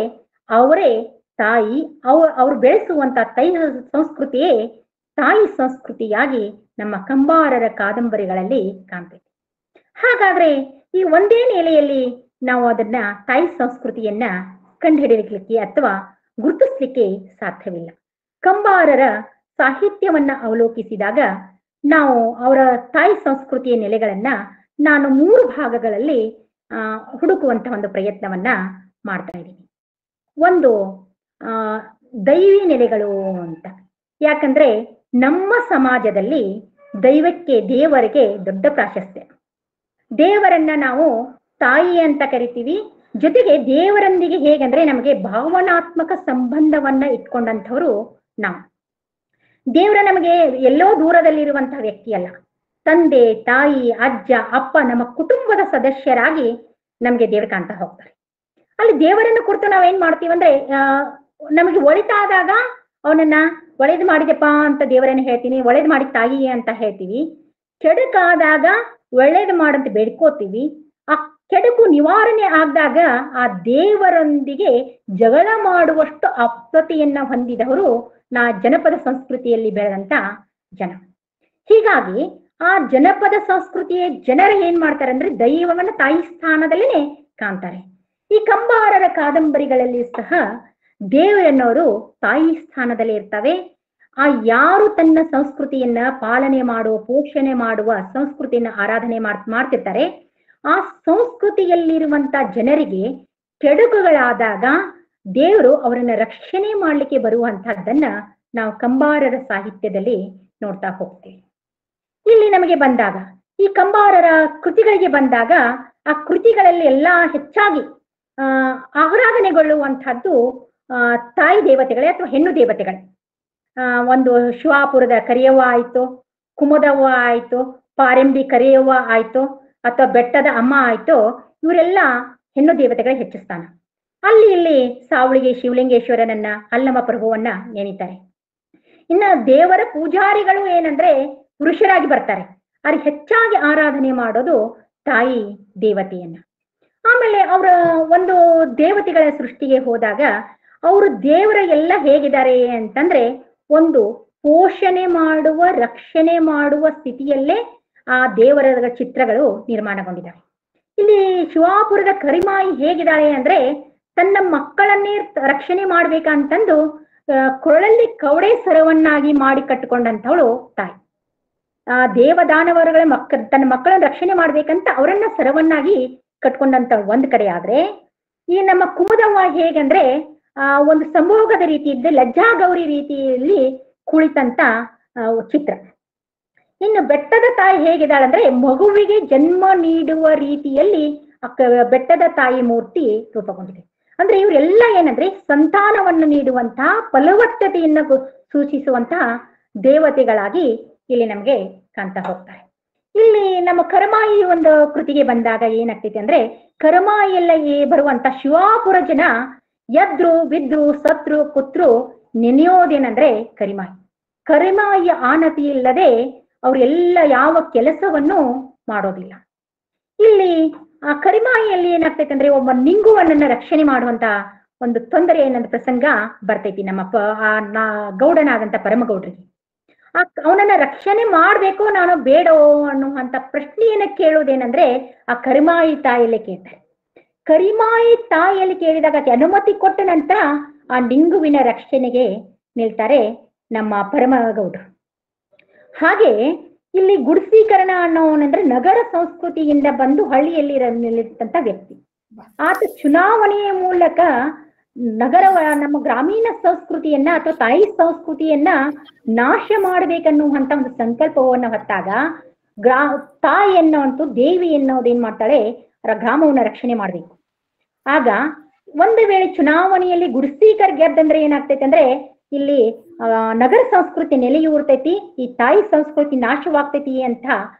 ಅವರೇ ತಾಯಿ. ಅವ್ರು ಬೆಳೆಸುವಂತ ತಾಯಿ ಸಂಸ್ಕೃತಿಯೇ ತಾಯಿ ಸಂಸ್ಕೃತಿಯಾಗಿ ನಮ್ಮ ಕಂಬಾರರ ಕಾದಂಬರಿಗಳಲ್ಲಿ ಕಾಣ್ತೇವೆ. ಹಾಗಾದ್ರೆ ಈ ಒಂದೇ ನೆಲೆಯಲ್ಲಿ ನಾವು ಅದನ್ನ ತಾಯಿ ಸಂಸ್ಕೃತಿಯನ್ನ ಕಂಡುಹಿಡಿಯಲಿಕ್ಕೆ ಅಥವಾ ಗುರುತಿಸ್ಲಿಕ್ಕೆ ಸಾಧ್ಯವಿಲ್ಲ. ಕಂಬಾರರ ಸಾಹಿತ್ಯವನ್ನ ಅವಲೋಕಿಸಿದಾಗ ನಾವು ಅವರ ತಾಯಿ ಸಂಸ್ಕೃತಿಯ ನೆಲೆಗಳನ್ನ ನಾನು 3 ಭಾಗಗಳಲ್ಲಿ ಹುಡುಕುವಂತಹ ಒಂದು ಪ್ರಯತ್ನವನ್ನ ಮಾಡ್ತಾ ಇದ್ದೀನಿ. ಒಂದು ದೈವಿ ನೆಲೆಗಳು ಅಂತ. ಯಾಕಂದ್ರೆ ನಮ್ಮ ಸಮಾಜದಲ್ಲಿ ದೇವರಿಗೆ ದೊಡ್ಡ ಪ್ರಾಶಸ್ತ್ಯ. ದೇವರನ್ನ ನಾವು ತಾಯಿ ಅಂತ ಕರಿತೀವಿ. ಜೊತೆಗೆ ದೇವರೊಂದಿಗೆ ಹೇಗಂದ್ರೆ ನಮಗೆ ಭಾವನಾತ್ಮಕ ಸಂಬಂಧವನ್ನ ಇಟ್ಕೊಂಡಂಥವ್ರು ನಾವು. ದೇವರ ನಮಗೆ ಎಲ್ಲೋ ದೂರದಲ್ಲಿರುವಂತಹ ವ್ಯಕ್ತಿ ಅಲ್ಲ, ತಂದೆ, ತಾಯಿ, ಅಜ್ಜ, ಅಪ್ಪ, ನಮ್ಮ ಕುಟುಂಬದ ಸದಸ್ಯರಾಗಿ ನಮ್ಗೆ ದೇವರು ಕಾಣ್ತಾ ಹೋಗ್ತಾರೆ. ಅಲ್ಲಿ ದೇವರನ್ನು ಕುರಿತು ನಾವೇನ್ ಮಾಡ್ತೀವಂದ್ರೆ, ನಮಗೆ ಒಳಿತಾದಾಗ ಅವನನ್ನ ಒಳ್ಳೇದು ಮಾಡಿದೆಪ್ಪ ಅಂತ ದೇವರನ್ನ ಹೇಳ್ತೀನಿ, ಒಳ್ಳೇದು ಮಾಡಿ ತಾಯಿ ಅಂತ ಹೇಳ್ತೀವಿ. ಕೆಡುಕಾದಾಗ ಒಳ್ಳೇದು ಮಾಡಂತ ಬೇಡ್ಕೋತೀವಿ. ಆ ಕೆಡುಕು ನಿವಾರಣೆ ಆದಾಗ ಆ ದೇವರೊಂದಿಗೆ ಜಗಳ ಮಾಡುವಷ್ಟು ಆಪ್ತತೆಯನ್ನ ಹೊಂದಿದವರು ಜನಪದ ಸಂಸ್ಕೃತಿಯಲ್ಲಿ ಬೆಳೆದಂತ ಜನ. ಹೀಗಾಗಿ ಆ ಜನಪದ ಸಂಸ್ಕೃತಿಯ ಜನರು ಏನ್ ಮಾಡ್ತಾರೆ ಅಂದ್ರೆ ದೈವವನ್ನ ತಾಯಿ ಸ್ಥಾನದಲ್ಲೇ ಕಾಣ್ತಾರೆ. ಈ ಕಂಬಾರರ ಕಾದಂಬರಿಗಳಲ್ಲಿ ಸಹ ದೇವರನ್ನವರು ತಾಯಿ ಸ್ಥಾನದಲ್ಲಿ ಇರ್ತವೆ. ಆ ಯಾರು ತನ್ನ ಸಂಸ್ಕೃತಿಯನ್ನ ಪಾಲನೆ ಮಾಡುವ, ಪೋಷಣೆ ಮಾಡುವ, ಸಂಸ್ಕೃತಿಯನ್ನ ಆರಾಧನೆ ಮಾಡ್ತಿರ್ತಾರೆ ಆ ಸಂಸ್ಕೃತಿಯಲ್ಲಿರುವಂತ ಜನರಿಗೆ ಕೆಡುಕುಗಳಾದಾಗ ದೇವರು ಅವರನ್ನ ರಕ್ಷಣೆ ಮಾಡ್ಲಿಕ್ಕೆ ಬರುವಂತಹದ್ದನ್ನ ನಾವು ಕಂಬಾರರ ಸಾಹಿತ್ಯದಲ್ಲಿ ನೋಡ್ತಾ ಹೋಗ್ತೇವೆ. ಇಲ್ಲಿ ನಮಗೆ ಬಂದಾಗ ಈ ಕಂಬಾರರ ಕೃತಿಗಳಿಗೆ ಬಂದಾಗ ಆ ಕೃತಿಗಳಲ್ಲಿ ಎಲ್ಲಾ ಹೆಚ್ಚಾಗಿ ಆರಾಧನೆಗೊಳ್ಳುವಂತಹದ್ದು ತಾಯಿ ದೇವತೆಗಳೇ ಅಥವಾ ಹೆಣ್ಣು ದೇವತೆಗಳೇ. ಒಂದು ಶಿವಾಪುರದ ಕರಿಯವ್ವ ಆಯ್ತು, ಕುಮುದವ್ವ ಆಯ್ತು, ಪಾರೆಂಬಿ ಕರಿಯವ್ವ ಆಯ್ತು, ಅಥವಾ ಬೆಟ್ಟದ ಅಮ್ಮ ಆಯ್ತು, ಇವರೆಲ್ಲ ಹೆಣ್ಣು ದೇವತೆಗಳ ಹೆಚ್ಚು ಸ್ಥಾನ. ಅಲ್ಲಿ ಇಲ್ಲಿ ಸಾವಳಿಗೆ ಶಿವಲಿಂಗೇಶ್ವರನನ್ನ ಅಲ್ಲಮ ಪ್ರಭುವನ್ನ ನೆನೀತಾರೆ. ಇನ್ನ ದೇವರ ಪೂಜಾರಿಗಳು ಏನಂದ್ರೆ ಪುರುಷರಾಗಿ ಬರ್ತಾರೆ, ಅವ್ರಿಗೆ ಹೆಚ್ಚಾಗಿ ಆರಾಧನೆ ಮಾಡೋದು ತಾಯಿ ದೇವತೆಯನ್ನ. ಆಮೇಲೆ ಅವರ ಒಂದು ದೇವತೆಗಳ ಸೃಷ್ಟಿಗೆ ಹೋದಾಗ ಅವರು ದೇವರ ಎಲ್ಲ ಹೇಗಿದ್ದಾರೆ ಅಂತಂದ್ರೆ ಒಂದು ಪೋಷಣೆ ಮಾಡುವ ರಕ್ಷಣೆ ಮಾಡುವ ಸ್ಥಿತಿಯಲ್ಲೇ ಆ ದೇವರ ಚಿತ್ರಗಳು ನಿರ್ಮಾಣಗೊಂಡಿದ್ದಾವೆ. ಇಲ್ಲಿ ಶಿವಾಪುರದ ಕರಿಮಾಯಿ ಹೇಗಿದ್ದಾಳೆ ಅಂದ್ರೆ ತನ್ನ ಮಕ್ಕಳನ್ನೇ ರಕ್ಷಣೆ ಮಾಡ್ಬೇಕಂತಂದು ಕೊರಳಲ್ಲಿ ಕವಡೆ ಸರವನ್ನಾಗಿ ಮಾಡಿ ಕಟ್ಟಿಕೊಂಡಂಥವಳು ತಾಯಿ. ದೇವದಾನವರುಗಳ ತನ್ನ ಮಕ್ಕಳನ್ನ ರಕ್ಷಣೆ ಮಾಡ್ಬೇಕಂತ ಅವರನ್ನ ಸರವನ್ನಾಗಿ ಕಟ್ಕೊಂಡಂತ ಒಂದ್ ಕಡೆ ಆದ್ರೆ, ಈ ನಮ್ಮ ಕುಮುದವ್ವ ಹೇಗಂದ್ರೆ ಒಂದು ಸಂಭೋಗದ ರೀತಿ ಇದ್ದ ಲಜ್ಜಾ ಗೌರಿ ರೀತಿಯಲ್ಲಿ ಕುಳಿತಂತ ಚಿತ್ರ. ಇನ್ನು ಬೆಟ್ಟದ ತಾಯಿ ಹೇಗಿದ್ದಾಳಂದ್ರೆ ಮಗುವಿಗೆ ಜನ್ಮ ನೀಡುವ ರೀತಿಯಲ್ಲಿ ಬೆಟ್ಟದ ತಾಯಿ ಮೂರ್ತಿ ರೂಪುಗೊಂಡಿದೆ. ಅಂದ್ರೆ ಇವರೆಲ್ಲ ಏನಂದ್ರೆ ಸಂತಾನವನ್ನು ನೀಡುವಂತಹ ಫಲವತ್ತತೆಯನ್ನ ಸೂಚಿಸುವಂತಹ ದೇವತೆಗಳಾಗಿ ಇಲ್ಲಿ ನಮ್ಗೆ ಕಾಣ್ತಾ ಹೋಗ್ತಾರೆ. ಇಲ್ಲಿ ನಮ್ಮ ಕರಮಾಯಿ ಒಂದು ಕೃತಿಗೆ ಬಂದಾಗ ಏನಾಗ್ತೈತಿ ಅಂದ್ರೆ ಕರಮಾಯಿಯಲ್ಲ ಬರುವಂತ ಶಿವಾಪುರ ಜನ ಎದ್ರು ಬಿದ್ರು ಸತ್ರು ಕುತ್ರು ನೆನೆಯೋದೇನಂದ್ರೆ ಕರಿಮಾಯಿ. ಕರಿಮಾಯಿಯ ಆನತಿ ಇಲ್ಲದೆ ಅವ್ರೆಲ್ಲ ಯಾವ ಕೆಲಸವನ್ನು ಮಾಡೋದಿಲ್ಲ. ಇಲ್ಲಿ ಆ ಕರಿಮಾಯಿಯಲ್ಲಿ ಏನಾಗ್ತೈತೆ ಅಂದ್ರೆ ಒಬ್ಬ ನಿಂಗುವಣ್ಣನ ರಕ್ಷಣೆ ಮಾಡುವಂತ ಒಂದು ತೊಂದರೆ ಏನಂತ ಪ್ರಸಂಗ ಬರ್ತೈತಿ ನಮ್ಮ ಗೌಡನಾದಂತ ಪರಮಗೌಡ್ರಿಗೆ. ಅವನನ್ನ ರಕ್ಷಣೆ ಮಾಡ್ಬೇಕು ನಾನು ಬೇಡೋ ಅನ್ನುವಂತ ಪ್ರಶ್ನೆಯನ್ನ ಕೇಳೋದೇನಂದ್ರೆ ಆ ಕರಿಮಾಯಿ ತಾಯಿಯಲ್ಲೇ ಕೇಳ್ತಾರೆ. ಕರಿಮಾಯಿ ತಾಯಿಯಲ್ಲಿ ಕೇಳಿದಾಗ ಅನುಮತಿ ಕೊಟ್ಟ ನಂತರ ಆ ನಿಂಗುವಿನ ರಕ್ಷಣೆಗೆ ನಿಲ್ತಾರೆ ನಮ್ಮ ಪರಮಗೌಡರು. ಹಾಗೆ ಇಲ್ಲಿ ಗುಡ್ಸೀಕರಣ ಅನ್ನೋನಂದ್ರೆ ನಗರ ಸಂಸ್ಕೃತಿಯಿಂದ ಬಂದು ಹಳ್ಳಿಯಲ್ಲಿ ನಿಲ್ಲಿಸಿದಂತ ವ್ಯಕ್ತಿ. ಆತ ಚುನಾವಣೆಯ ಮೂಲಕ ನಮ್ಮ ಗ್ರಾಮೀಣ ಸಂಸ್ಕೃತಿಯನ್ನ ಅಥವಾ ತಾಯಿ ಸಂಸ್ಕೃತಿಯನ್ನ ನಾಶ ಮಾಡ್ಬೇಕನ್ನುವಂತ ಒಂದು ಸಂಕಲ್ಪವನ್ನ ಹೊತ್ತಾಗ ತಾಯಿ ಅನ್ನೋಂತೂ ದೇವಿ ಅನ್ನೋದೇನ್ ಮಾಡ್ತಾಳೆ ಗ್ರಾಮವನ್ನ ರಕ್ಷಣೆ ಮಾಡ್ಬೇಕು. ಆಗ ಒಂದು ವೇಳೆ ಚುನಾವಣೆಯಲ್ಲಿ ಗುಡ್ಸೀಕರ್ ಗೆದ್ದಂದ್ರೆ ಏನಾಗ್ತೈತೆ ಅಂದ್ರೆ ಇಲ್ಲಿ ನಗರ ಸಂಸ್ಕೃತಿ ನೆಲೆಯೂರ್ತೈತಿ, ಈ ತಾಯಿ ಸಂಸ್ಕೃತಿ ನಾಶವಾಗ್ತೈತಿ ಅಂತ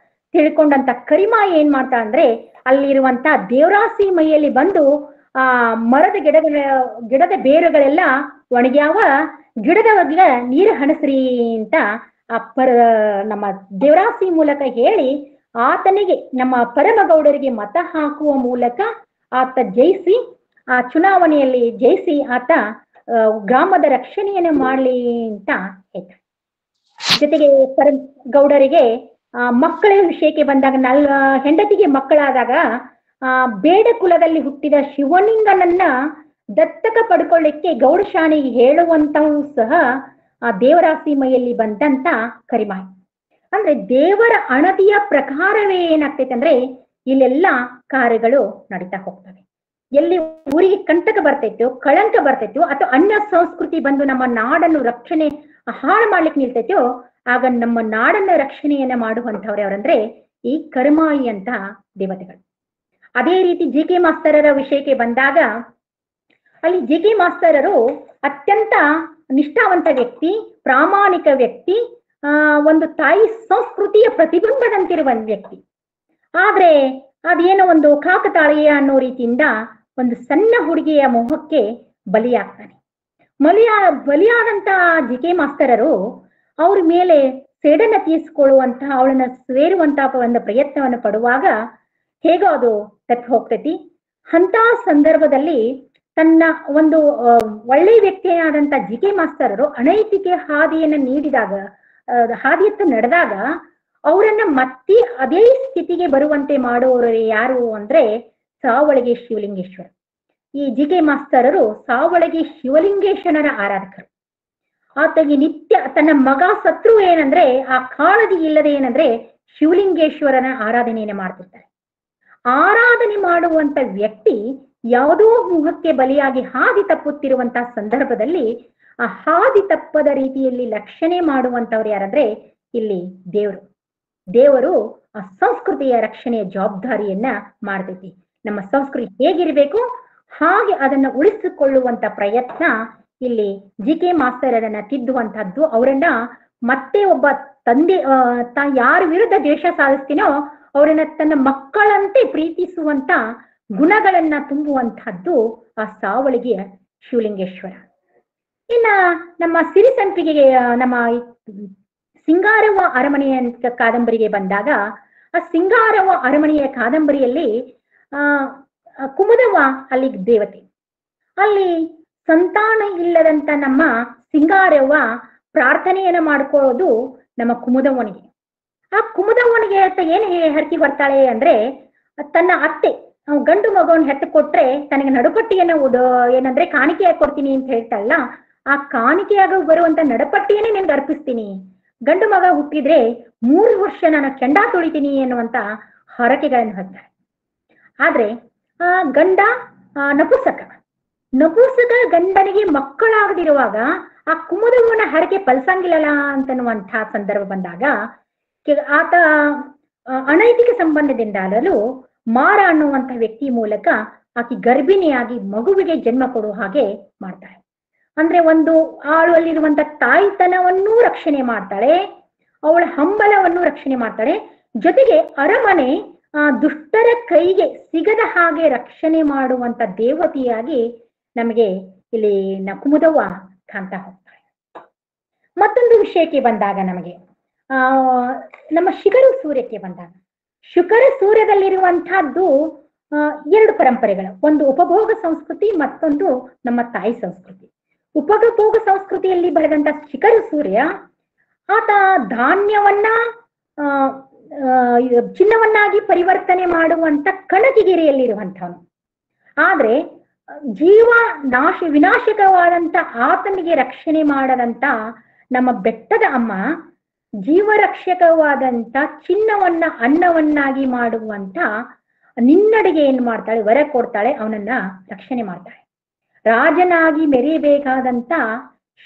ತಿಳ್ಕೊಂಡಂತ ಕರಿಮಾಯಿ ಏನ್ ಮಾಡ್ತಾ ಅಂದ್ರೆ ಅಲ್ಲಿರುವಂತ ದೇವರಾಸಿ ಮೈಯಲ್ಲಿ ಬಂದು ಮರದ ಗಿಡದ ಬೇರುಗಳೆಲ್ಲ ಒಣಗ್ಯಾವ, ಗಿಡದ ನೀರು ಹಣಸ್ರಿ ಅಂತ ನಮ್ಮ ದೇವರಾಸಿ ಮೂಲಕ ಹೇಳಿ ಆತನಿಗೆ ನಮ್ಮ ಪರಮಗೌಡರಿಗೆ ಮತ ಹಾಕುವ ಮೂಲಕ ಆತ ಜಯಿಸಿ ಆ ಚುನಾವಣೆಯಲ್ಲಿ ಜಯಿಸಿ ಆತ ಗ್ರಾಮದ ರಕ್ಷಣೆಯನ್ನು ಮಾಡ್ಲಿ ಅಂತ ಹೇಳ್ತಾರೆ. ಜೊತೆಗೆ ಗೌಡರಿಗೆ ಮಕ್ಕಳ ವಿಷಯಕ್ಕೆ ಬಂದಾಗ ಹೆಂಡತಿಗೆ ಮಕ್ಕಳಾದಾಗ ಬೇಡ ಕುಲದಲ್ಲಿ ಹುಟ್ಟಿದ ಶಿವಲಿಂಗನನ್ನ ದತ್ತಕ ಪಡ್ಕೊಳ್ಳಿಕ್ಕೆ ಗೌಡಶಾಣಿಗೆ ಹೇಳುವಂತವೂ ಸಹ ಆ ದೇವರಾಸಿ ಮೈಯಲ್ಲಿ ಬಂದಂತ ಕರಿಮಾಯಿ. ಅಂದ್ರೆ ದೇವರ ಅಣತಿಯ ಪ್ರಕಾರವೇ ಏನಾಗ್ತೈತೆ ಅಂದ್ರೆ ಇಲ್ಲೆಲ್ಲ ಕಾರ್ಯಗಳು ನಡೀತಾ ಹೋಗ್ತವೆ. ಎಲ್ಲಿ ಊರಿಗೆ ಕಂಟಕ ಬರ್ತೈತೋ, ಕಳಂಕ ಬರ್ತೈತೋ, ಅಥವಾ ಅನ್ಯ ಸಂಸ್ಕೃತಿ ಬಂದು ನಮ್ಮ ನಾಡನ್ನು ರಕ್ಷಣೆ ಹಾಳು ಮಾಡ್ಲಿಕ್ಕೆ ನಿಲ್ತೈತೋ ಆಗ ನಮ್ಮ ನಾಡನ್ನ ರಕ್ಷಣೆಯನ್ನ ಮಾಡುವಂತವ್ರು ಯಾರಂದ್ರೆ ಈ ಕರಿಮಾಯಿ ಅಂತ ದೇವತೆಗಳು. ಅದೇ ರೀತಿ ಜಿ.ಕೆ. ಮಾಸ್ತರರ ವಿಷಯಕ್ಕೆ ಬಂದಾಗ ಅಲ್ಲಿ ಜಿ.ಕೆ. ಮಾಸ್ತರರು ಅತ್ಯಂತ ನಿಷ್ಠಾವಂತ ವ್ಯಕ್ತಿ, ಪ್ರಾಮಾಣಿಕ ವ್ಯಕ್ತಿ, ಒಂದು ತಾಯಿ ಸಂಸ್ಕೃತಿಯ ಪ್ರತಿಬಿಂಬದಂತಿರುವ ವ್ಯಕ್ತಿ. ಆದ್ರೆ ಅದೇನೋ ಒಂದು ಕಾಕತಾಳೀಯ ಅನ್ನೋ ರೀತಿಯಿಂದ ಒಂದು ಸಣ್ಣ ಹುಡುಗಿಯ ಮೋಹಕ್ಕೆ ಬಲಿಯಾಗ್ತಾನೆ. ಬಲಿಯಾದಂತ ಜಿ.ಕೆ. ಮಾಸ್ತರರು ಅವ್ರ ಮೇಲೆ ಸೇಡನ್ನ ತೀರಿಸಿಕೊಳ್ಳುವಂತಹ ಅವಳನ್ನ ಸೇರುವಂತಹ ಒಂದು ಪ್ರಯತ್ನವನ್ನು ಪಡುವಾಗ ಹೇಗೋ ಅದು ತಪ್ಪಿ ಹೋಗ್ತೈತಿ. ಅಂತ ಸಂದರ್ಭದಲ್ಲಿ ತನ್ನ ಒಂದು ಒಳ್ಳೆ ವ್ಯಕ್ತಿಯಾದಂತ ಜಿ.ಕೆ. ಮಾಸ್ತರರು ಅನೈತಿಕ ಹಾದಿಯನ್ನ ನೀಡಿದಾಗ ಹಾದಿಯತ್ತ ನಡೆದಾಗ ಅವರನ್ನ ಮತ್ತೆ ಅದೇ ಸ್ಥಿತಿಗೆ ಬರುವಂತೆ ಮಾಡುವವರು ಯಾರು ಅಂದ್ರೆ ಸಾವಳಗಿ ಶಿವಲಿಂಗೇಶ್ವರ. ಈ ಜಿ.ಕೆ. ಮಾಸ್ತರರು ಸಾವಳಗಿ ಶಿವಲಿಂಗೇಶ್ವರನ ಆರಾಧಕರು. ಆತಗೆ ನಿತ್ಯ ತನ್ನ ಮಗ ಸತ್ರು ಏನಂದ್ರೆ ಆ ಕಾಳಜಿ ಇಲ್ಲದೆ ಏನಂದ್ರೆ ಶಿವಲಿಂಗೇಶ್ವರನ ಆರಾಧನೆಯನ್ನ ಮಾಡ್ತಿರ್ತಾರೆ. ಆರಾಧನೆ ಮಾಡುವಂತ ವ್ಯಕ್ತಿ ಯಾವುದೋ ಮೋಹಕ್ಕೆ ಬಲಿಯಾಗಿ ಹಾದಿ ತಪ್ಪುತ್ತಿರುವಂತಹ ಸಂದರ್ಭದಲ್ಲಿ ಆ ಹಾದಿ ತಪ್ಪದ ರೀತಿಯಲ್ಲಿ ರಕ್ಷಣೆ ಮಾಡುವಂತವ್ರು ಯಾರಂದ್ರೆ ಇಲ್ಲಿ ದೇವರು ಆ ಸಂಸ್ಕೃತಿಯ ರಕ್ಷಣೆಯ ಜವಾಬ್ದಾರಿಯನ್ನ ಮಾಡ್ತೈತಿ. ನಮ್ಮ ಸಂಸ್ಕೃತಿ ಹೇಗಿರ್ಬೇಕು ಹಾಗೆ ಅದನ್ನ ಉಳಿಸಿಕೊಳ್ಳುವಂತ ಪ್ರಯತ್ನ ಇಲ್ಲಿ ಜಿ.ಕೆ. ಮಾಸ್ತರರನ್ನ ತಿದ್ದುವಂತಹದ್ದು, ಅವರನ್ನ ಮತ್ತೆ ಒಬ್ಬ ತಂದೆ ಯಾರ ವಿರುದ್ಧ ದ್ವೇಷ ಸಾಧಿಸ್ತೀನೋ ಅವರನ್ನ ತನ್ನ ಮಕ್ಕಳಂತೆ ಪ್ರೀತಿಸುವಂತ ಗುಣಗಳನ್ನ ತುಂಬುವಂತಹದ್ದು ಆ ಸಾವಳಿಗೆಯ ಶಿವಲಿಂಗೇಶ್ವರ. ಇನ್ನ ನಮ್ಮ ಸಿರಿಸಂಪಿಗೆಗೆ ನಮ್ಮ ಸಿಂಗಾರವ್ವ ಅರಮನೆಯ ಕಾದಂಬರಿಗೆ ಬಂದಾಗ ಆ ಸಿಂಗಾರವ್ವ ಅರಮನೆಯ ಕಾದಂಬರಿಯಲ್ಲಿ ಕುಮುದವ್ವ ಅಲ್ಲಿ ದೇವತೆ, ಅಲ್ಲಿ ಸಂತಾನ ಇಲ್ಲದಂತ ನಮ್ಮ ಸಿಂಗಾರವ್ವ ಪ್ರಾರ್ಥನೆಯನ್ನ ಮಾಡ್ಕೊಳ್ಳೋದು ನಮ್ಮ ಕುಮುದವ್ವನಿಗೆ. ಆ ಕುಮುದವ್ವನಿಗೆ ಏನ್ ಹರಕೆ ಬರ್ತಾಳೆ ಅಂದ್ರೆ ತನ್ನ ಅತ್ತೆ ಗಂಡು ಮಗವನ್ನ ಹೆತ್ತು ಕೊಟ್ರೆ ತನಗೆ ನಡುಪಟ್ಟಿಯನ್ನ ಏನಂದ್ರೆ ಕಾಣಿಕೆಯಾಗಿ ಕೊಡ್ತೀನಿ ಅಂತ ಹೇಳ್ತಾಳಲ್ಲ, ಆ ಕಾಣಿಕೆಯಾಗ ಬರುವಂತ ನಡುಪಟ್ಟಿಯನ್ನೇ ನಿನ್ಗೆ ಅರ್ಪಿಸ್ತೀನಿ, ಗಂಡು ಮಗ ಹುಟ್ಟಿದ್ರೆ 3 ವರ್ಷ ನಾನು ಕೆಂಡ ತುಳಿತೀನಿ ಎನ್ನುವಂತ ಹರಕೆಗಳನ್ನು ಹೊತ್ತಾರೆ. ಆದ್ರೆ ಆ ಗಂಡ ನಪುಸಕ ಗಂಡನಿಗೆ ಮಕ್ಕಳಾಗದಿರುವಾಗ ಆ ಕುಮುದವ್ವನ ಹರಕೆ ಫಲಿಸಂಗಿಲ್ಲಲ್ಲ ಅಂತನ್ನುವಂತಹ ಸಂದರ್ಭ ಬಂದಾಗ ಆತ ಅನೈತಿಕ ಸಂಬಂಧದಿಂದಾಗಲು ಮಾರ ಅನ್ನುವಂಥ ವ್ಯಕ್ತಿ ಮೂಲಕ ಆಕೆ ಗರ್ಭಿಣಿಯಾಗಿ ಮಗುವಿಗೆ ಜನ್ಮ ಕೊಡುವ ಹಾಗೆ ಮಾಡ್ತಾಳೆ. ಅಂದ್ರೆ ಒಂದು ಆಳುವಲ್ಲಿರುವಂತ ತಾಯ್ತನವನ್ನೂ ರಕ್ಷಣೆ ಮಾಡ್ತಾಳೆ, ಅವಳ ಹಂಬಲವನ್ನು ರಕ್ಷಣೆ ಮಾಡ್ತಾಳೆ, ಜೊತೆಗೆ ಅರಮನೆ ದುಷ್ಟರ ಕೈಗೆ ಸಿಗದ ಹಾಗೆ ರಕ್ಷಣೆ ಮಾಡುವಂತ ದೇವತೆಯಾಗಿ ನಮಗೆ ಇಲ್ಲಿ ಕುಮುದವ್ವ ಕಾಣ್ತಾ ಹೋಗ್ತಾಳೆ. ಮತ್ತೊಂದು ವಿಷಯಕ್ಕೆ ಬಂದಾಗ ನಮಗೆ ನಮ್ಮ ಶಿಖರ ಸೂರ್ಯಕ್ಕೆ ಬಂದಾಗ, ಶಿಖರ ಸೂರ್ಯದಲ್ಲಿರುವಂತಹದ್ದು 2 ಪರಂಪರೆಗಳು, ಒಂದು ಉಪಭೋಗ ಸಂಸ್ಕೃತಿ, ಮತ್ತೊಂದು ನಮ್ಮ ತಾಯಿ ಸಂಸ್ಕೃತಿ. ಉಪಭೋಗ ಸಂಸ್ಕೃತಿಯಲ್ಲಿ ಬೆಳೆದಂತ ಶಿಖರ ಸೂರ್ಯ ಆತ ಧಾನ್ಯವನ್ನ ಚಿನ್ನವನ್ನಾಗಿ ಪರಿವರ್ತನೆ ಮಾಡುವಂತ ಕಣಕಿಗಿರಿಯಲ್ಲಿರುವಂಥವನು. ಆದ್ರೆ ವಿನಾಶಕವಾದಂತ ಆತನಿಗೆ ರಕ್ಷಣೆ ಮಾಡದಂತ ನಮ್ಮ ಬೆಟ್ಟದ ಅಮ್ಮ ಜೀವರಕ್ಷಕವಾದಂತ ಚಿನ್ನವನ್ನ ಅನ್ನವನ್ನಾಗಿ ಮಾಡುವಂತ ನಿನ್ನಡೆಗೆ ಏನ್ ಮಾಡ್ತಾಳೆ, ವರ ಕೊಡ್ತಾಳೆ, ಅವನನ್ನ ರಕ್ಷಣೆ ಮಾಡ್ತಾಳೆ. ರಾಜನಾಗಿ ಮೆರೆಯಬೇಕಾದಂತ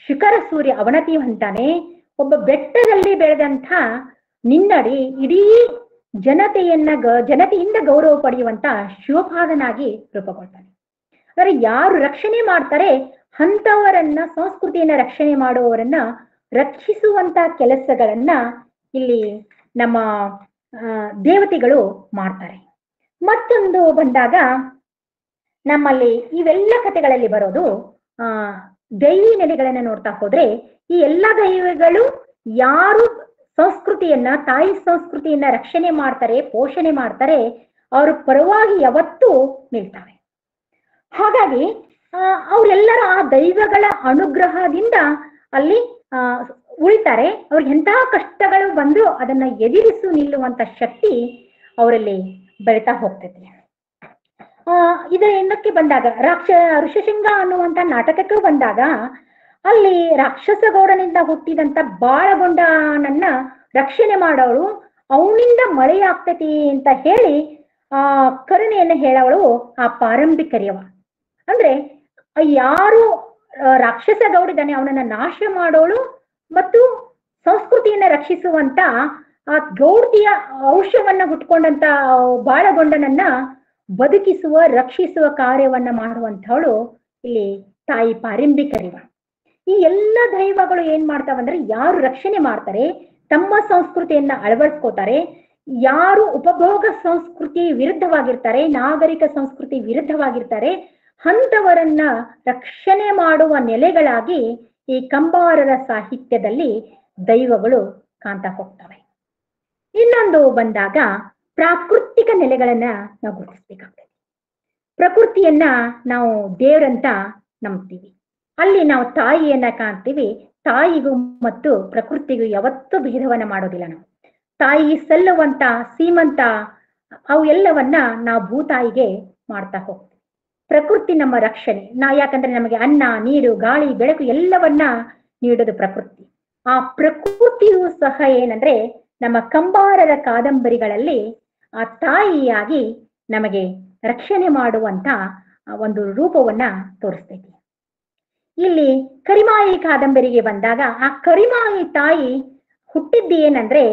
ಶಿಖರ ಸೂರ್ಯ ಅವನತಿ ಅಂತಾನೆ ಒಬ್ಬ ಬೆಟ್ಟದಲ್ಲಿ ಬೆಳೆದಂತ ನಿನ್ನಡಿ ಇಡೀ ಜನತೆಯಿಂದ ಗೌರವ ಪಡೆಯುವಂತ ಶಿವಪಾದನಾಗಿ ರೂಪುಗೊಳ್ತಾನೆ. ಅಂದ್ರೆ ಯಾರು ರಕ್ಷಣೆ ಮಾಡ್ತಾರೆ ಅಂತವರನ್ನ, ಸಂಸ್ಕೃತಿಯನ್ನ ರಕ್ಷಣೆ ಮಾಡುವವರನ್ನ ರಕ್ಷಿಸುವಂತ ಕೆಲಸಗಳನ್ನ ಇಲ್ಲಿ ನಮ್ಮ ದೇವತೆಗಳು ಮಾಡ್ತಾರೆ. ಮತ್ತೊಂದು ಬಂದಾಗ ನಮ್ಮಲ್ಲಿ ಇವೆಲ್ಲ ಕಥೆಗಳಲ್ಲಿ ಬರೋದು ದೈವಿ ನೆಲೆಗಳನ್ನ ನೋಡ್ತಾ ಹೋದ್ರೆ ಈ ಎಲ್ಲ ದೈವಗಳು ಯಾರು ಸಂಸ್ಕೃತಿಯನ್ನ, ತಾಯಿ ಸಂಸ್ಕೃತಿಯನ್ನ ರಕ್ಷಣೆ ಮಾಡ್ತಾರೆ, ಪೋಷಣೆ ಮಾಡ್ತಾರೆ, ಅವ್ರ ಪರವಾಗಿ ಯಾವತ್ತೂ ನಿಲ್ತವೆ. ಹಾಗಾಗಿ ಅವರೆಲ್ಲರ ಆ ದೈವಗಳ ಅನುಗ್ರಹದಿಂದ ಅಲ್ಲಿ ಉಳಿತಾರೆ. ಅವ್ರಿಗೆ ಎಂತಹ ಕಷ್ಟಗಳು ಬಂದ್ರು ಅದನ್ನ ಎದುರಿಸು ನಿಲ್ಲುವಂತ ಶಕ್ತಿ ಅವರಲ್ಲಿ ಬೆಳೀತಾ ಹೋಗ್ತೈತೆ. ಇದರ ಇನ್ನಕ್ಕೆ ಬಂದಾಗ ಋಷಶೃಂಗ ಅನ್ನುವಂತ ನಾಟಕಕ್ಕೆ ಬಂದಾಗ ಅಲ್ಲಿ ರಾಕ್ಷಸ ಗೌಡನಿಂದ ಹುಟ್ಟಿದಂತ ಬಾಳಗೊಂಡನನ್ನ ರಕ್ಷಣೆ ಮಾಡೋಳು, ಅವನಿಂದ ಮಳೆ ಆಗ್ತೈತಿ ಅಂತ ಹೇಳಿ ಕರುಣೆಯನ್ನ ಹೇಳವಳು ಆ ಪಾರಂಬಿಕರಿಯವ. ಅಂದ್ರೆ ಯಾರು ರಾಕ್ಷಸ ಗೌಡಿದಾನೆ ಅವನನ್ನ ನಾಶ ಮಾಡೋಳು ಮತ್ತು ಸಂಸ್ಕೃತಿಯನ್ನ ರಕ್ಷಿಸುವಂತ ಆ ಗೌಡಿಯ ಔಷವನ್ನ ಹುಟ್ಕೊಂಡಂತ ಬಾಳಗೊಂಡನನ್ನ ಬದುಕಿಸುವ, ರಕ್ಷಿಸುವ ಕಾರ್ಯವನ್ನ ಮಾಡುವಂಥವಳು ಇಲ್ಲಿ ತಾಯಿ ಪಾರಂಬಿಕರಿವ. ಈ ಎಲ್ಲ ದೈವಗಳು ಏನ್ ಮಾಡ್ತಾವಂದ್ರೆ ಯಾರು ರಕ್ಷಣೆ ಮಾಡ್ತಾರೆ, ತಮ್ಮ ಸಂಸ್ಕೃತಿಯನ್ನ ಅಳವಡಿಸ್ಕೋತಾರೆ, ಯಾರು ಉಪಭೋಗ ಸಂಸ್ಕೃತಿ ವಿರುದ್ಧವಾಗಿರ್ತಾರೆ, ನಾಗರಿಕ ಸಂಸ್ಕೃತಿ ವಿರುದ್ಧವಾಗಿರ್ತಾರೆ, ಅಂತವರನ್ನ ರಕ್ಷಣೆ ಮಾಡುವ ನೆಲೆಗಳಾಗಿ ಈ ಕಂಬಾರರ ಸಾಹಿತ್ಯದಲ್ಲಿ ದೈವಗಳು ಕಾಣ್ತಾ ಹೋಗ್ತವೆ. ಇನ್ನೊಂದು ಬಂದಾಗ ಪ್ರಾಕೃತಿಕ ನೆಲೆಗಳನ್ನ ನಾವು ಗುರುತಿಸ್ಬೇಕಾಗ್ತದೆ. ಪ್ರಕೃತಿಯನ್ನ ನಾವು ದೇವರಂತ ನಂಬ್ತೀವಿ, ಅಲ್ಲಿ ನಾವು ತಾಯಿಯನ್ನ ಕಾಣ್ತೀವಿ. ತಾಯಿಗೂ ಮತ್ತು ಪ್ರಕೃತಿಗೂ ಯಾವತ್ತೂ ಭೇದವನ್ನ ಮಾಡೋದಿಲ್ಲ ನಾವು. ತಾಯಿ ಸಲ್ಲುವಂತ ಸೀಮಂತ ಅವು ಎಲ್ಲವನ್ನ ನಾವು ಭೂತಾಯಿಗೆ ಮಾಡ್ತಾ ಹೋಗ್ತೀವಿ. ಪ್ರಕೃತಿ ನಮ್ಮ ರಕ್ಷಣೆ ಯಾಕಂದ್ರೆ ನಮಗೆ ಅನ್ನ, ನೀರು, ಗಾಳಿ, ಬೆಳಕು ಎಲ್ಲವನ್ನ ನೀಡೋದು ಪ್ರಕೃತಿ. ಆ ಪ್ರಕೃತಿಯು ಸಹ ಏನಂದ್ರೆ ನಮ್ಮ ಕಂಬಾರರ ಕಾದಂಬರಿಗಳಲ್ಲಿ ಆ ತಾಯಿಯಾಗಿ ನಮಗೆ ರಕ್ಷಣೆ ಮಾಡುವಂತ ಒಂದು ರೂಪವನ್ನ ತೋರಿಸ್ತೈತಿ. ಇಲ್ಲಿ ಕರಿಮಾಯಿ ಕಾದಂಬರಿಗೆ ಬಂದಾಗ ಆ ಕರಿಮಾಯಿ ತಾಯಿ ಹುಟ್ಟಿದ್ದೇನಂದ್ರೆ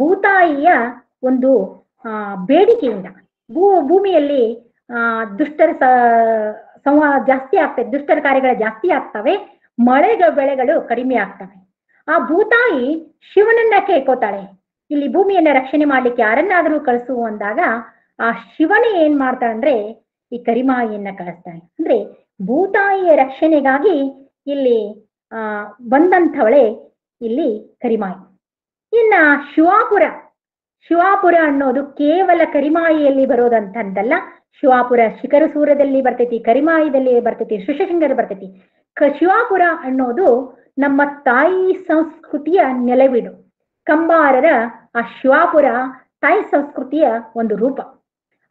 ಭೂತಾಯಿಯ ಒಂದು ಬೇಡಿಕೆಯಿಂದ. ಭೂಮಿಯಲ್ಲಿ ದುಷ್ಟರ ಜಾಸ್ತಿ ಆಗ್ತದೆ, ದುಷ್ಟರ ಕಾರ್ಯಗಳು ಜಾಸ್ತಿ ಆಗ್ತವೆ, ಬೆಳೆಗಳು ಕಡಿಮೆ ಆಗ್ತವೆ. ಆ ಭೂತಾಯಿ ಶಿವನನ್ನ ಕೇಳ್ಕೋತಾಳೆ, ಇಲ್ಲಿ ಭೂಮಿಯನ್ನ ರಕ್ಷಣೆ ಮಾಡ್ಲಿಕ್ಕೆ ಯಾರನ್ನಾದ್ರೂ ಕಳಿಸು ಅಂದಾಗ ಆ ಶಿವನೇ ಏನ್ ಮಾಡ್ತಾಳೆ ಅಂದ್ರೆ ಈ ಕರಿಮಾಯಿಯನ್ನ ಕಳಿಸ್ತಾಳೆ. ಅಂದ್ರೆ ಭೂತಾಯಿಯ ರಕ್ಷಣೆಗಾಗಿ ಇಲ್ಲಿ ಬಂದಂಥವಳೆ ಇಲ್ಲಿ ಕರಿಮಾಯಿ. ಇನ್ನ ಶಿವಾಪುರ ಅನ್ನೋದು ಕೇವಲ ಕರಿಮಾಯಿಯಲ್ಲಿ ಬರೋದಂತಂದಲ್ಲ. ಶಿವಾಪುರ ಶಿಖರಸೂರದಲ್ಲಿ ಬರ್ತೈತಿ, ಕರಿಮಾಯಿದಲ್ಲಿ ಬರ್ತೈತಿ, ಶೃಶೃಂಗರ ಬರ್ತೈತಿ. ಶಿವಾಪುರ ಅನ್ನೋದು ನಮ್ಮ ತಾಯಿ ಸಂಸ್ಕೃತಿಯ ನೆಲೆವೀಡು. ಕಂಬಾರರ ಆ ಶಿವಾಪುರ ತಾಯಿ ಸಂಸ್ಕೃತಿಯ ಒಂದು ರೂಪ.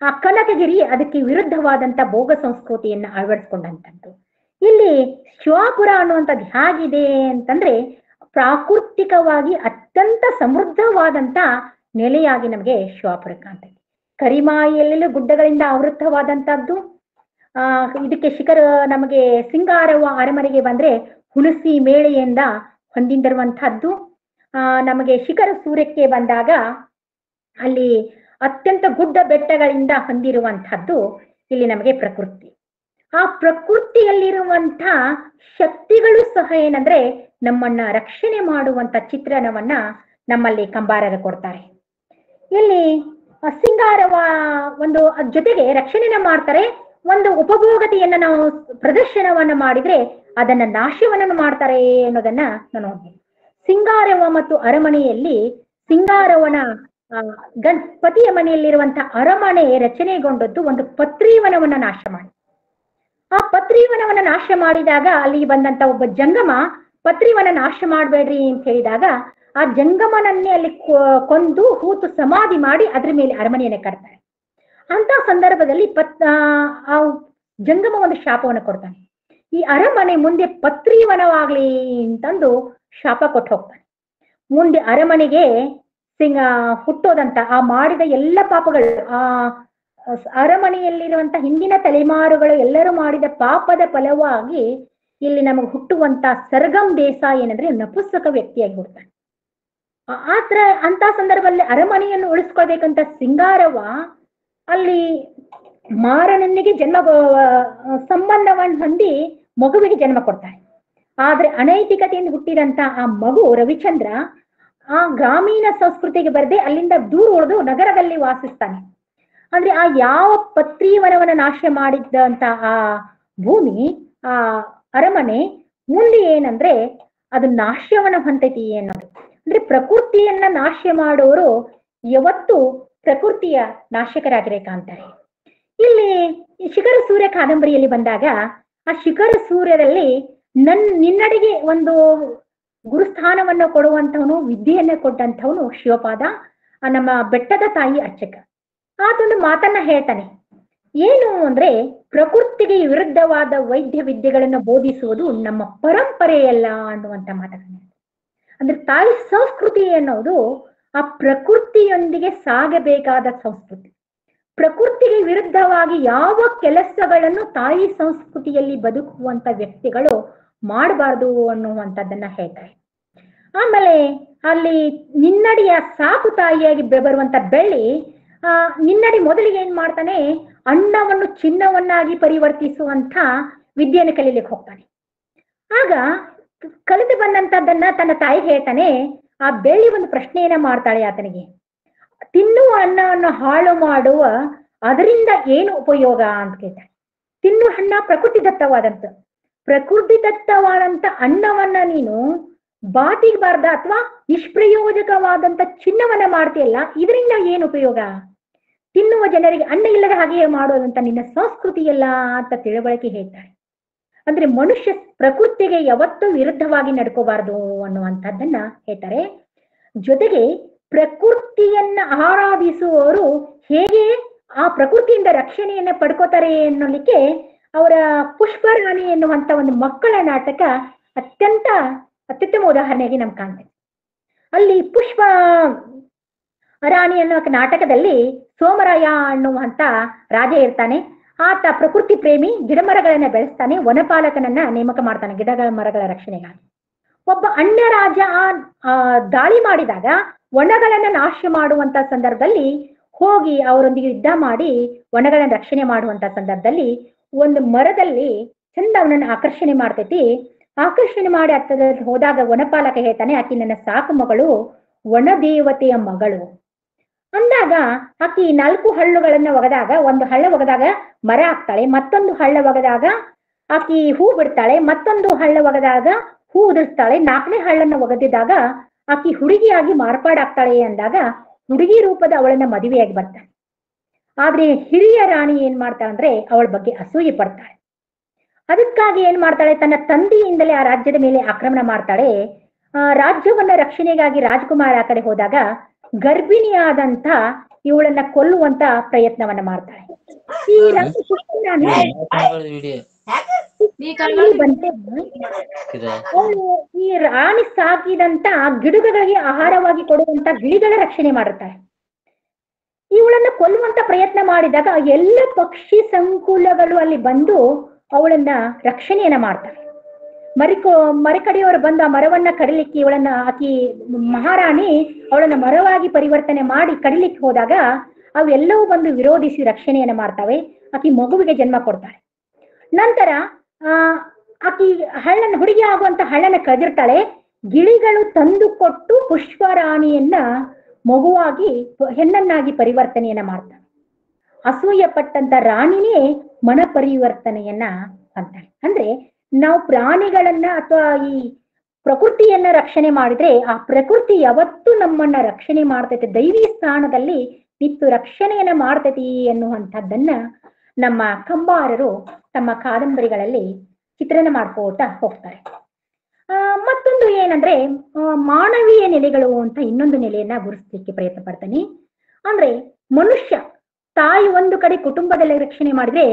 ಆ ಕನಕಗಿರಿ ಅದಕ್ಕೆ ವಿರುದ್ಧವಾದಂತ ಭೋಗ ಸಂಸ್ಕೃತಿಯನ್ನ ಅಳವಡಿಸ್ಕೊಂಡಂಥದ್ದು. ಇಲ್ಲಿ ಶಿವಾಪುರ ಅನ್ನುವಂಥದ್ದು ಹೇಗಿದೆ ಅಂತಂದ್ರೆ ಪ್ರಾಕೃತಿಕವಾಗಿ ಅತ್ಯಂತ ಸಮೃದ್ಧವಾದಂತ ನೆಲೆಯಾಗಿ ನಮಗೆ ಶಿವಾಪುರ ಕಾಣ್ತೈತಿ. ಕರಿಮಾಯಿಯಲ್ಲೆಲ್ಲೂ ಗುಡ್ಡಗಳಿಂದ ಆವೃತವಾದಂತಹದ್ದು. ಇದಕ್ಕೆ ನಮಗೆ ಸಿಂಗಾರವ ಅರಮನೆಗೆ ಬಂದ್ರೆ ಹುಣಸಿ ಮೇಳೆಯಿಂದ ಹೊಂದಿರುವಂತಹದ್ದು. ನಮಗೆ ಶಿಖರ ಸೂರ್ಯಕ್ಕೆ ಬಂದಾಗ ಅಲ್ಲಿ ಅತ್ಯಂತ ಗುಡ್ಡ ಬೆಟ್ಟಗಳಿಂದ ಹೊಂದಿರುವಂತಹದ್ದು ಇಲ್ಲಿ ನಮಗೆ ಪ್ರಕೃತಿ. ಆ ಪ್ರಕೃತಿಯಲ್ಲಿರುವಂತ ಶಕ್ತಿಗಳು ಸಹ ಏನಂದ್ರೆ ನಮ್ಮನ್ನ ರಕ್ಷಣೆ ಮಾಡುವಂತ ಚಿತ್ರಣವನ್ನ ನಮ್ಮಲ್ಲಿ ಕಂಬಾರರು ಕೊಡ್ತಾರೆ. ಇಲ್ಲಿ ಸಿಂಗಾರವ ಒಂದು ಜೊತೆಗೆ ರಕ್ಷಣೆನ ಮಾಡ್ತಾರೆ. ಒಂದು ಉಪಭೋಗತೆಯನ್ನ ನಾವು ಪ್ರದರ್ಶನವನ್ನ ಮಾಡಿದ್ರೆ ಅದನ್ನ ನಾಶವನ್ನ ಮಾಡ್ತಾರೆ ಅನ್ನೋದನ್ನ ನಾನು ನೋಡ್ಬೋದು. ಸಿಂಗಾರವ ಮತ್ತು ಅರಮನೆಯಲ್ಲಿ ಸಿಂಗಾರವನ ಗಣಪತಿಯ ಮನೆಯಲ್ಲಿರುವಂತಹ ಅರಮನೆ ರಚನೆಗೊಂಡದ್ದು ಒಂದು ಪತ್ರಿವನವನ್ನ ನಾಶ ಮಾಡಿ. ಆ ಪತ್ರಿವನವನ್ನ ನಾಶ ಮಾಡಿದಾಗ ಅಲ್ಲಿ ಬಂದಂತ ಒಬ್ಬ ಜಂಗಮ ಪತ್ರಿವನ ನಾಶ ಮಾಡ್ಬೇಡ್ರಿ ಅಂತ ಹೇಳಿದಾಗ ಆ ಜಂಗಮನನ್ನೇ ಅಲ್ಲಿ ಕೊಂದು ಹೂತು ಸಮಾಧಿ ಮಾಡಿ ಅದ್ರ ಮೇಲೆ ಅರಮನೆಯನ್ನೇ ಕಟ್ತಾರೆ. ಅಂತ ಸಂದರ್ಭದಲ್ಲಿ ಆ ಜಂಗಮ ಒಂದು ಶಾಪವನ್ನು ಕೊಡ್ತಾನೆ, ಈ ಅರಮನೆ ಮುಂದೆ ಪತ್ರಿವನವಾಗ್ಲಿ ಅಂತಂದು ಶಾಪ ಕೊಟ್ಟು ಹೋಗ್ತಾನೆ. ಮುಂದೆ ಅರಮನೆಗೆ ಹುಟ್ಟೋದಂತ ಆ ಮಾಡಿದ ಎಲ್ಲ ಪಾಪಗಳು, ಆ ಅರಮನೆಯಲ್ಲಿರುವಂತ ಹಿಂದಿನ ತಲೆಮಾರುಗಳು ಎಲ್ಲರೂ ಮಾಡಿದ ಪಾಪದ ಫಲವಾಗಿ ಇಲ್ಲಿ ನಮಗೆ ಹುಟ್ಟುವಂತ ಸರ್ಗಮ್ ದೇಸಾಯಿ ಏನಂದ್ರೆ ನಪುಂಸಕ ವ್ಯಕ್ತಿಯಾಗಿ ಹುಡ್ತಾನೆ. ಅಂತ ಸಂದರ್ಭದಲ್ಲಿ ಅರಮನೆಯನ್ನು ಉಳಿಸ್ಕೊಳ್ಬೇಕಂತ ಸಿಂಗಾರವ ಅಲ್ಲಿ ಮಾರನನಿಗೆ ಸಂಬಂಧವನ್ನು ಹೊಂದಿ ಮಗುವಿಗೆ ಜನ್ಮ ಕೊಡ್ತಾನೆ. ಆದ್ರೆ ಅನೈತಿಕತೆಯಿಂದ ಹುಟ್ಟಿದಂತ ಆ ಮಗು ರವಿಚಂದ್ರ ಆ ಗ್ರಾಮೀಣ ಸಂಸ್ಕೃತಿಗೆ ಬರದೆ ಅಲ್ಲಿಂದ ದೂರ ಉಳಿದು ನಗರದಲ್ಲಿ ವಾಸಿಸ್ತಾನೆ. ಅಂದ್ರೆ ಆ ಯಾವ ಪತ್ರಿವನವನ್ನ ನಾಶ ಮಾಡಿದ್ದಂತ ಆ ಭೂಮಿ, ಆ ಅರಮನೆ ಮುಂದೆ ಏನಂದ್ರೆ ಅದು ನಾಶವನ್ನ ಹೊಂತೈತಿ ಅನ್ನೋದು. ಅಂದ್ರೆ ಪ್ರಕೃತಿಯನ್ನ ನಾಶ ಮಾಡೋರು ಯಾವತ್ತು ಪ್ರಕೃತಿಯ ನಾಶಕರಾಗಿರೇ ಕಾಣ್ತಾರೆ. ಇಲ್ಲಿ ಶಿಖರ ಸೂರ್ಯ ಕಾದಂಬರಿಯಲ್ಲಿ ಬಂದಾಗ ಆ ಶಿಖರ ಸೂರ್ಯರಲ್ಲಿ ನಿನ್ನಡೆಗೆ ಒಂದು ಗುರುಸ್ಥಾನವನ್ನು ಕೊಡುವಂಥವನು, ವಿದ್ಯೆಯನ್ನ ಕೊಟ್ಟಂಥವನು ಶಿವಪಾದ, ನಮ್ಮ ಬೆಟ್ಟದ ತಾಯಿ ಅರ್ಚಕ. ಆತೊಂದು ಮಾತನ್ನ ಹೇಳ್ತಾನೆ, ಏನು ಅಂದ್ರೆ ಪ್ರಕೃತಿಗೆ ವಿರುದ್ಧವಾದ ವೈದ್ಯ ವಿದ್ಯೆಗಳನ್ನು ಬೋಧಿಸುವುದು ನಮ್ಮ ಪರಂಪರೆಯಲ್ಲ ಅನ್ನುವಂತ ಮಾತನ್ನ. ಅಂದ್ರೆ ತಾಯಿ ಸಂಸ್ಕೃತಿ ಅನ್ನೋದು ಆ ಪ್ರಕೃತಿಯೊಂದಿಗೆ ಸಾಗಬೇಕಾದ ಸಂಸ್ಕೃತಿ. ಪ್ರಕೃತಿಗೆ ವಿರುದ್ಧವಾಗಿ ಯಾವ ಕೆಲಸಗಳನ್ನು ತಾಯಿ ಸಂಸ್ಕೃತಿಯಲ್ಲಿ ಬದುಕುವಂತ ವ್ಯಕ್ತಿಗಳು ಮಾಡಬಾರ್ದು ಅನ್ನುವಂಥದ್ದನ್ನ ಹೇಳ್ತಾರೆ. ಆಮೇಲೆ ಅಲ್ಲಿ ನಿನ್ನಡಿಯ ಸಾಕು ತಾಯಿಯಾಗಿ ಬರುವಂತ ಬೆಳ್ಳಿ ನಿನ್ನಡಿ ಮೊದಲಿಗೆ ಏನ್ ಮಾಡ್ತಾನೆ, ಅನ್ನವನ್ನು ಚಿನ್ನವನ್ನಾಗಿ ಪರಿವರ್ತಿಸುವಂತ ವಿದ್ಯೆಯನ್ನು ಕಲೀಲಿಕ್ಕೆ ಹೋಗ್ತಾನೆ. ಆಗ ಕಲಿತು ಬಂದಂತದ್ದನ್ನ ತನ್ನ ತಾಯಿಗೆ ಹೇಳ್ತಾನೆ. ಆ ಬೆಳ್ಳಿ ಒಂದು ಪ್ರಶ್ನೆಯನ್ನ ಮಾಡ್ತಾಳೆ ಆತನಿಗೆ, ತಿನ್ನುವ ಅನ್ನವನ್ನು ಹಾಳು ಮಾಡುವ ಅದರಿಂದ ಏನು ಉಪಯೋಗ ಅಂತ ಕೇಳ್ತಾಳೆ. ತಿನ್ನುವ ಅನ್ನ ಪ್ರಕೃತಿ ದತ್ತವಾದಂತ ಅನ್ನವನ್ನ ನೀನು ಬಾತಿಗಬಾರ್ದ ಅಥವಾ ನಿಷ್ಪ್ರಯೋಜಕವಾದಂತ ಚಿನ್ನವನ್ನ ಮಾಡ್ತೀಯಲ್ಲ, ಇದರಿಂದ ಏನು ಉಪಯೋಗ? ತಿನ್ನುವ ಜನರಿಗೆ ಅನ್ನ ಇಲ್ಲದ ಹಾಗೆಯೇ ಮಾಡೋದಂತ ನಿನ್ನ ಸಂಸ್ಕೃತಿಯಲ್ಲ ಅಂತ ತಿಳುವಳಿಕೆ ಹೇಳ್ತಾರೆ. ಅಂದ್ರೆ ಮನುಷ್ಯ ಪ್ರಕೃತಿಗೆ ಯಾವತ್ತೂ ವಿರುದ್ಧವಾಗಿ ನಡ್ಕೋಬಾರ್ದು ಅನ್ನುವಂಥದ್ದನ್ನ ಹೇಳ್ತಾರೆ. ಜೊತೆಗೆ ಪ್ರಕೃತಿಯನ್ನ ಆರಾಧಿಸುವವರು ಹೇಗೆ ಆ ಪ್ರಕೃತಿಯಿಂದ ರಕ್ಷಣೆಯನ್ನ ಪಡ್ಕೋತಾರೆ ಅನ್ನೋಲಿಕ್ಕೆ ಅವರ ಪುಷ್ಪರಾಣಿ ಎನ್ನುವಂತ ಒಂದು ಮಕ್ಕಳ ನಾಟಕ ಅತ್ಯುತ್ತಮ ಉದಾಹರಣೆಯಾಗಿ ನಮ್ಗೆ ಕಾಣ್ತೇವೆ. ಅಲ್ಲಿ ರಾಣಿ ಅನ್ನುವ ನಾಟಕದಲ್ಲಿ ಸೋಮರಾಯ ಅನ್ನುವಂತ ರಾಜ ಇರ್ತಾನೆ. ಆತ ಪ್ರಕೃತಿ ಪ್ರೇಮಿ, ಗಿಡಮರಗಳನ್ನ ಬೆಳೆಸ್ತಾನೆ, ವನಪಾಲಕನನ್ನ ನೇಮಕ ಮಾಡ್ತಾನೆ ಗಿಡಗಳ ಮರಗಳ ರಕ್ಷಣೆಗಾಗಿ. ಒಬ್ಬ ಅನ್ಯ ರಾಜ ದಾಳಿ ಮಾಡಿದಾಗ ವನಗಳನ್ನ ನಾಶ ಮಾಡುವಂತ ಸಂದರ್ಭದಲ್ಲಿ ಹೋಗಿ ಅವರೊಂದಿಗೆ ಯುದ್ಧ ಮಾಡಿ ವನಗಳನ್ನ ರಕ್ಷಣೆ ಮಾಡುವಂತ ಸಂದರ್ಭದಲ್ಲಿ ಒಂದು ಮರದಲ್ಲಿ ಚಂದ ಅವನನ್ನ ಆಕರ್ಷಣೆ ಮಾಡ್ತೈತಿ. ಆಕರ್ಷಣೆ ಮಾಡಿ ಹತ್ತದ ಹೋದಾಗ ವನಪಾಲಕ ಹೇಳ್ತಾನೆ, ಆಕಿ ನನ್ನ ಸಾಕು ಮಗಳು, ವನದೇವತೆಯ ಮಗಳು ಅಂದಾಗ ಆಕಿ 4 ಹಳ್ಳುಗಳನ್ನ ಒಗದಾಗ, ಒಂದು ಹಳ್ಳ ಒಗದಾಗ ಮರ ಆಗ್ತಾಳೆ, ಮತ್ತೊಂದು ಹಳ್ಳ ಒಗದಾಗ ಆಕಿ ಹೂ ಬಿಡ್ತಾಳೆ, ಮತ್ತೊಂದು ಹಳ್ಳ ಒಗದಾಗ ಹೂ ಉದುರಿಸ್ತಾಳೆ, 4ನೇ ಹಳ್ಳನ್ನ ಒಗದಿದ್ದಾಗ ಆಕಿ ಹುಡುಗಿಯಾಗಿ ಮಾರ್ಪಾಡಾಗ್ತಾಳೆ ಅಂದಾಗ ಹುಡುಗಿ ರೂಪದ ಅವಳನ್ನ ಮದುವೆಯಾಗಿ ಬರ್ತಾಳೆ. ಆದ್ರೆ ಹಿರಿಯ ರಾಣಿ ಏನ್ ಮಾಡ್ತಾಳೆ ಅಂದ್ರೆ ಅವಳ ಬಗ್ಗೆ ಅಸೂಯೆ ಪಡ್ತಾಳೆ. ಅದಕ್ಕಾಗಿ ಏನ್ ಮಾಡ್ತಾಳೆ, ತನ್ನ ತಂದೆಯಿಂದಲೇ ಆ ರಾಜ್ಯದ ಮೇಲೆ ಆಕ್ರಮಣ ಮಾಡ್ತಾಳೆ. ರಾಜ್ಯವನ್ನ ರಕ್ಷಣೆಗಾಗಿ ರಾಜ್ಕುಮಾರ ಆ ಕಡೆ ಹೋದಾಗ ಗರ್ಭಿಣಿಯಾದಂತ ಇವಳನ್ನ ಕೊಲ್ಲುವಂತ ಪ್ರಯತ್ನವನ್ನ ಮಾಡ್ತಾಳೆ. ಈ ಈ ರಾಣಿ ಸಾಕಿದಂತ ಗಿಡಗಳಿಗೆ ಆಹಾರವಾಗಿ ಕೊಡುವಂತ ಗಿಳಿಗಳ ರಕ್ಷಣೆ ಮಾಡುತ್ತಾಳೆ. ಇವಳನ್ನ ಕೊಲ್ಲುವಂತ ಪ್ರಯತ್ನ ಮಾಡಿದಾಗ ಎಲ್ಲ ಪಕ್ಷಿ ಸಂಕುಲಗಳು ಅಲ್ಲಿ ಬಂದು ಅವಳನ್ನ ರಕ್ಷಣೆಯನ್ನ ಮಾಡ್ತಾರೆ. ಮರಕಡೆಯವರು ಬಂದು ಆ ಮರವನ್ನ ಕಡಿಲಿಕ್ಕೆ ಇವಳನ್ನ ಆಕಿ ಮಹಾರಾಣಿ ಅವಳನ್ನ ಮರವಾಗಿ ಪರಿವರ್ತನೆ ಮಾಡಿ ಕಡಿಲಿಕ್ಕೆ ಹೋದಾಗ ಅವೆಲ್ಲವೂ ಬಂದು ವಿರೋಧಿಸಿ ರಕ್ಷಣೆಯನ್ನ ಮಾಡ್ತಾವೆ. ಆಕಿ ಮಗುವಿಗೆ ಜನ್ಮ ಕೊಡ್ತಾಳೆ. ನಂತರ ಆಕಿ ಹುಡುಗಿ ಆಗುವಂತ ಹಳ್ಳನ ಕದಿರ್ತಾಳೆ. ಗಿಳಿಗಳು ತಂದು ಕೊಟ್ಟು ಪುಷ್ಪರಾಣಿಯನ್ನ ಮಗುವಾಗಿ ಹೆಣ್ಣನ್ನಾಗಿ ಪರಿವರ್ತನೆಯನ್ನ ಮಾಡ್ತಾಳೆ. ಅಸೂಯೆ ಪಟ್ಟಂತ ರಾಣಿನೇ ಮನ ಪರಿವರ್ತನೆಯನ್ನ ಅಂತಾಳೆ. ಅಂದ್ರೆ ನಾವು ಪ್ರಾಣಿಗಳನ್ನ ಅಥವಾ ಈ ಪ್ರಕೃತಿಯನ್ನ ರಕ್ಷಣೆ ಮಾಡಿದ್ರೆ ಆ ಪ್ರಕೃತಿ ಯಾವತ್ತೂ ನಮ್ಮನ್ನ ರಕ್ಷಣೆ ಮಾಡ್ತೈತೆ, ದೈವಿ ಸ್ಥಾನದಲ್ಲಿ ನಿಂತು ರಕ್ಷಣೆಯನ್ನ ಮಾಡ್ತೈತಿ ಎನ್ನುವಂಥದ್ದನ್ನ ನಮ್ಮ ಕಂಬಾರರು ತಮ್ಮ ಕಾದಂಬರಿಗಳಲ್ಲಿ ಚಿತ್ರಣ ಮಾಡ್ಕೋತಾ ಹೋಗ್ತಾರೆ. ಮತ್ತೊಂದು ಏನಂದ್ರೆ ಮಾನವೀಯ ನೆಲೆಗಳು ಅಂತ ಇನ್ನೊಂದು ನೆಲೆಯನ್ನ ಗುರುತಿಸಲಿಕ್ಕೆ ಪ್ರಯತ್ನ ಪಡ್ತಾನೆ. ಅಂದ್ರೆ ಮನುಷ್ಯ ತಾಯಿ ಒಂದು ಕಡೆ ಕುಟುಂಬದಲ್ಲಿ ರಕ್ಷಣೆ ಮಾಡಿದ್ರೆ,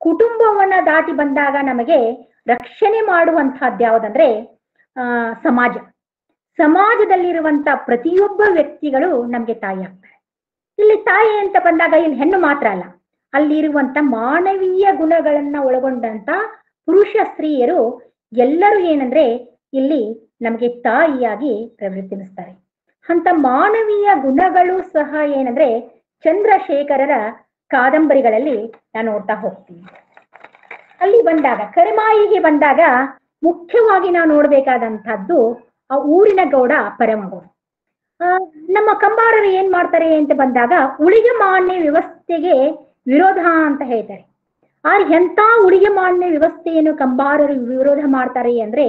ಕುಟುಂಬವನ್ನ ದಾಟಿ ಬಂದಾಗ ನಮಗೆ ರಕ್ಷಣೆ ಮಾಡುವಂತಹದ್ದು ಯಾವುದಂದ್ರೆ ಸಮಾಜದಲ್ಲಿರುವಂತ ಪ್ರತಿಯೊಬ್ಬ ವ್ಯಕ್ತಿಗಳು ನಮ್ಗೆ ತಾಯಿ ಆಗ್ತಾರೆ. ಇಲ್ಲಿ ತಾಯಿ ಅಂತ ಬಂದಾಗ ಇಲ್ಲಿ ಹೆಣ್ಣು ಮಾತ್ರ ಅಲ್ಲ, ಅಲ್ಲಿರುವಂತ ಮಾನವೀಯ ಗುಣಗಳನ್ನ ಒಳಗೊಂಡಂತ ಪುರುಷ ಸ್ತ್ರೀಯರು ಎಲ್ಲರೂ ಏನಂದ್ರೆ ಇಲ್ಲಿ ನಮಗೆ ತಾಯಿಯಾಗಿ ಪ್ರವರ್ತಿಸ್ತಾರೆ. ಅಂತ ಮಾನವೀಯ ಗುಣಗಳು ಸಹ ಏನಂದ್ರೆ ಚಂದ್ರಶೇಖರರ ಕಾದಂಬರಿಗಳಲ್ಲಿ ನಾನು ನೋಡ್ತಾ ಹೋಗ್ತೀನಿ. ಅಲ್ಲಿ ಬಂದಾಗ ಕರೆಮಾಯಿಗೆ ಬಂದಾಗ ಮುಖ್ಯವಾಗಿ ನಾವು ನೋಡ್ಬೇಕಾದಂತಹದ್ದು ಆ ಊರಿನ ಗೌಡ ಪರಮಗೌಡ. ನಮ್ಮ ಕಂಬಾರರು ಏನ್ ಮಾಡ್ತಾರೆ ಅಂತ ಬಂದಾಗ ಉಳಿಗೆ ಮಾನ್ಯ ವ್ಯವಸ್ಥೆಗೆ ವಿರೋಧ ಅಂತ ಹೇಳ್ತಾರೆ. ಆದ್ರೆ ಎಂತ ಉಳಿಗೆ ಮಾನ್ಯ ವ್ಯವಸ್ಥೆಯನ್ನು ಕಂಬಾರರು ವಿರೋಧ ಮಾಡ್ತಾರೆ ಅಂದ್ರೆ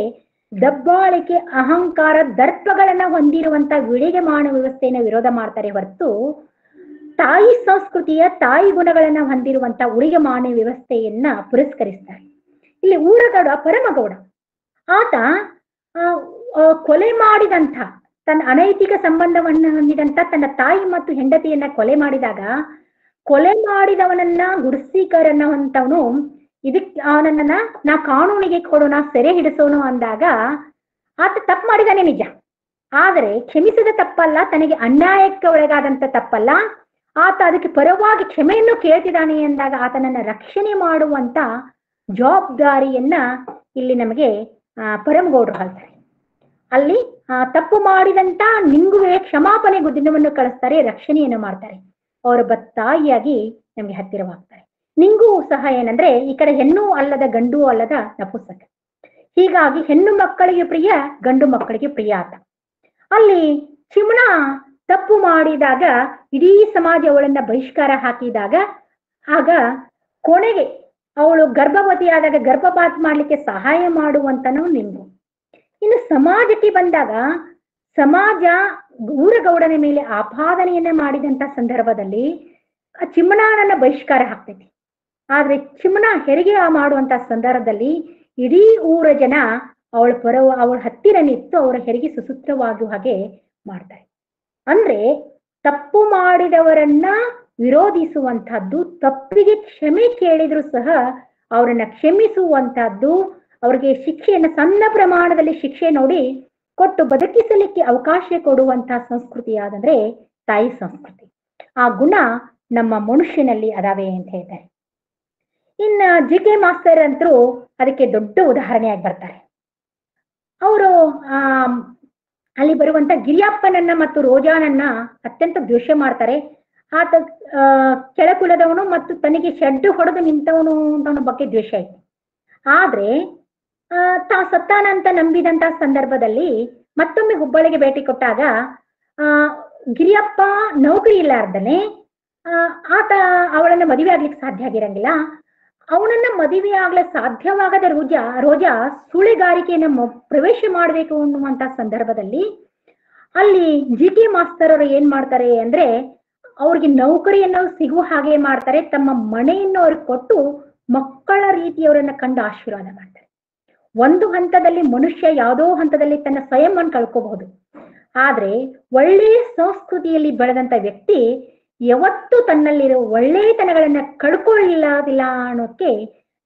ದಬ್ಬಾಳಿಕೆ, ಅಹಂಕಾರ, ದರ್ಪಗಳನ್ನ ಹೊಂದಿರುವಂತ ಉಳಿಗೆ ಮಾನ್ಯ ವ್ಯವಸ್ಥೆಯನ್ನು ವಿರೋಧ ಮಾಡ್ತಾರೆ ಹೊರತು ತಾಯಿ ಸಂಸ್ಕೃತಿಯ ತಾಯಿ ಗುಣಗಳನ್ನ ಹೊಂದಿರುವಂತ ಉಳಿಗೆ ಮಾನ್ಯ ವ್ಯವಸ್ಥೆಯನ್ನ ಪುರಸ್ಕರಿಸ್ತಾರೆ. ಇಲ್ಲಿ ಊರಗೌಡ ಪರಮಗೌಡ ಆತ ಕೊಲೆ ಮಾಡಿದಂಥ ತನ್ನ ಅನೈತಿಕ ಸಂಬಂಧವನ್ನ ಹೊಂದಿದಂತ ತನ್ನ ತಾಯಿ ಮತ್ತು ಹೆಂಡತಿಯನ್ನ ಕೊಲೆ ಮಾಡಿದಾಗ ಕೊಲೆ ಮಾಡಿದವನನ್ನ ಗುಡ್ಸೀಕರನ್ನ ಹೊಂತವನು ಇದಕ್ಕೆ ಅವನನ್ನ ನಾ ಕಾನೂನಿಗೆ ಕೊಡೋಣ, ಸೆರೆ ಹಿಡಿಸೋನು ಅಂದಾಗ ಆತ ತಪ್ಪು ಮಾಡಿದಾನೆ ನಿಜ, ಆದರೆ ಕ್ಷಮಿಸಿದ ತಪ್ಪಲ್ಲ, ತನಗೆ ಅನ್ಯಾಯಕ್ಕೆ ಒಳಗಾದಂತ ತಪ್ಪಲ್ಲ, ಆತ ಅದಕ್ಕೆ ಪರವಾಗಿ ಕ್ಷಮೆಯನ್ನು ಕೇಳ್ತಿದ್ದಾನೆ ಎಂದಾಗ ಆತನನ್ನ ರಕ್ಷಣೆ ಮಾಡುವಂತ ಜವಾಬ್ದಾರಿಯನ್ನ ಇಲ್ಲಿ ನಮಗೆ ಪರಮಗೌಡರು ಹೇಳ್ತಾರೆ. ಅಲ್ಲಿ ತಪ್ಪು ಮಾಡಿದಂತ ನಿಂಗುವೆ ಕ್ಷಮಾಪಣೆ ದಿನವನ್ನು ಕಳಿಸ್ತಾರೆ, ರಕ್ಷಣೆಯನ್ನು ಮಾಡ್ತಾರೆ. ಅವರೊಬ್ಬ ತಾಯಿಯಾಗಿ ನಮ್ಗೆ ಹತ್ತಿರವಾಗ್ತಾರೆ. ನಿಂಗೂ ಸಹ ಏನಂದ್ರೆ ಈ ಕಡೆ ಹೆಣ್ಣು ಅಲ್ಲದ ಗಂಡು ಅಲ್ಲದ ನಪುಂಸಕ, ಹೀಗಾಗಿ ಹೆಣ್ಣು ಮಕ್ಕಳಿಗೆ ಪ್ರಿಯ, ಗಂಡು ಮಕ್ಕಳಿಗೆ ಪ್ರಿಯ ಆತ. ಅಲ್ಲಿ ಚಿಮಣ ತಪ್ಪು ಮಾಡಿದಾಗ ಇಡೀ ಸಮಾಜ ಅವಳನ್ನ ಬಹಿಷ್ಕಾರ ಹಾಕಿದಾಗ ಆಗ ಕೊನೆಗೆ ಅವಳು ಗರ್ಭವತಿಯಾದಾಗ ಗರ್ಭಪಾತ ಮಾಡ್ಲಿಕ್ಕೆ ಸಹಾಯ ಮಾಡುವಂತನೂ ನಿಂಗು. ಇನ್ನು ಸಮಾಜಕ್ಕೆ ಬಂದಾಗ ಸಮಾಜ ಊರಗೌಡನ ಮೇಲೆ ಆಪಾದನೆಯನ್ನ ಮಾಡಿದಂತ ಸಂದರ್ಭದಲ್ಲಿ ಚಿಮ್ಮಣ್ಣನನ್ನ ಬಹಿಷ್ಕಾರ ಹಾಕ್ತೈತಿ. ಆದ್ರೆ ಚಿಮ್ಮಣ್ಣ ಹೆರಿಗೆ ಮಾಡುವಂತ ಸಂದರ್ಭದಲ್ಲಿ ಇಡೀ ಊರ ಜನ ಅವಳ ಹತ್ತಿರ ನಿಂತು ಅವರ ಹೆರಿಗೆ ಸುಸೂತ್ರವಾಗುವ ಹಾಗೆ ಮಾಡ್ತಾರೆ. ಅಂದ್ರೆ ತಪ್ಪು ಮಾಡಿದವರನ್ನ ವಿರೋಧಿಸುವಂತಹದ್ದು, ತಪ್ಪಿಗೆ ಕ್ಷಮೆ ಕೇಳಿದ್ರು ಸಹ ಅವರನ್ನ ಕ್ಷಮಿಸುವಂತಹದ್ದು, ಅವ್ರಿಗೆ ಶಿಕ್ಷೆಯನ್ನ ಸಣ್ಣ ಪ್ರಮಾಣದಲ್ಲಿ ಶಿಕ್ಷೆ ನೋಡಿ ಕೊಟ್ಟು ಬದುಕಿಸಲಿಕ್ಕೆ ಅವಕಾಶ ಕೊಡುವಂತಹ ಸಂಸ್ಕೃತಿ ಯಾದಂದ್ರೆ ತಾಯಿ ಸಂಸ್ಕೃತಿ. ಆ ಗುಣ ನಮ್ಮ ಮನುಷ್ಯನಲ್ಲಿ ಅದಾವೆ ಅಂತ ಹೇಳ್ತಾರೆ. ಇನ್ನ GK ಮಾಸ್ತರ್ ಅಂತರೂ ಅದಕ್ಕೆ ದೊಡ್ಡ ಉದಾಹರಣೆಯಾಗಿ ಬರ್ತಾರೆ. ಅವರು ಅಲ್ಲಿ ಬರುವಂತ ಗಿರಿಯಪ್ಪನನ್ನ ಮತ್ತು ರೋಜಾನನ್ನ ಅತ್ಯಂತ ದ್ವೇಷ ಮಾಡ್ತಾರೆ. ಆತ ಕೆಳಕುಲದವನು ಮತ್ತು ತನಗೆ ಶೆಡ್ಡು ಹೊಡೆದು ನಿಂತವನು ಅಂತವನ ಬಗ್ಗೆ ದ್ವೇಷ ಐತಿ. ಆದ್ರೆ ತಾ ಸತ್ತಾನ ಅಂತ ನಂಬಿದಂತ ಸಂದರ್ಭದಲ್ಲಿ ಮತ್ತೊಮ್ಮೆ ಹುಬ್ಬಳ್ಳಿಗೆ ಭೇಟಿ ಕೊಟ್ಟಾಗ ಗಿರಿಯಪ್ಪ ನೌಕರಿ ಇಲ್ಲಾರ್ದನೆ ಆತ ಅವಳನ್ನ ಮದುವೆ ಆಗ್ಲಿಕ್ಕೆ ಸಾಧ್ಯ ಆಗಿರಂಗಿಲ್ಲ. ಅವನನ್ನ ಮದುವೆ ಆಗ್ಲಿಕ್ಕೆ ಸಾಧ್ಯವಾಗದ ರೋಜಾ ಸುಳಿಗಾರಿಕೆಯನ್ನ ಪ್ರವೇಶ ಮಾಡಬೇಕು ಅನ್ನುವಂತ ಸಂದರ್ಭದಲ್ಲಿ ಅಲ್ಲಿ GK ಮಾಸ್ತರ್ ಅವರು ಏನ್ ಮಾಡ್ತಾರೆ ಅಂದ್ರೆ ಅವ್ರಿಗೆ ನೌಕರಿಯನ್ನು ಸಿಗುವ ಹಾಗೆ ಮಾಡ್ತಾರೆ. ತಮ್ಮ ಮನೆಯನ್ನು ಅವ್ರಿಗೆ ಕೊಟ್ಟು ಮಕ್ಕಳ ರೀತಿಯವರನ್ನ ಕಂಡು ಆಶೀರ್ವಾದ ಮಾಡ್ತಾರೆ. ಒಂದು ಹಂತದಲ್ಲಿ ಮನುಷ್ಯ ಯಾವುದೋ ಹಂತದಲ್ಲಿ ತನ್ನ ಸ್ವಯಂವನ್ನು ಕಳ್ಕೋಬಹುದು. ಆದ್ರೆ ಒಳ್ಳೆಯ ಸಂಸ್ಕೃತಿಯಲ್ಲಿ ಬೆಳೆದಂತ ವ್ಯಕ್ತಿ ಯಾವತ್ತೂ ತನ್ನಲ್ಲಿರೋ ಒಳ್ಳೆಯತನಗಳನ್ನ ಕಳ್ಕೊಳ್ಳಿಲ್ಲ ಅನ್ನೋಕೆ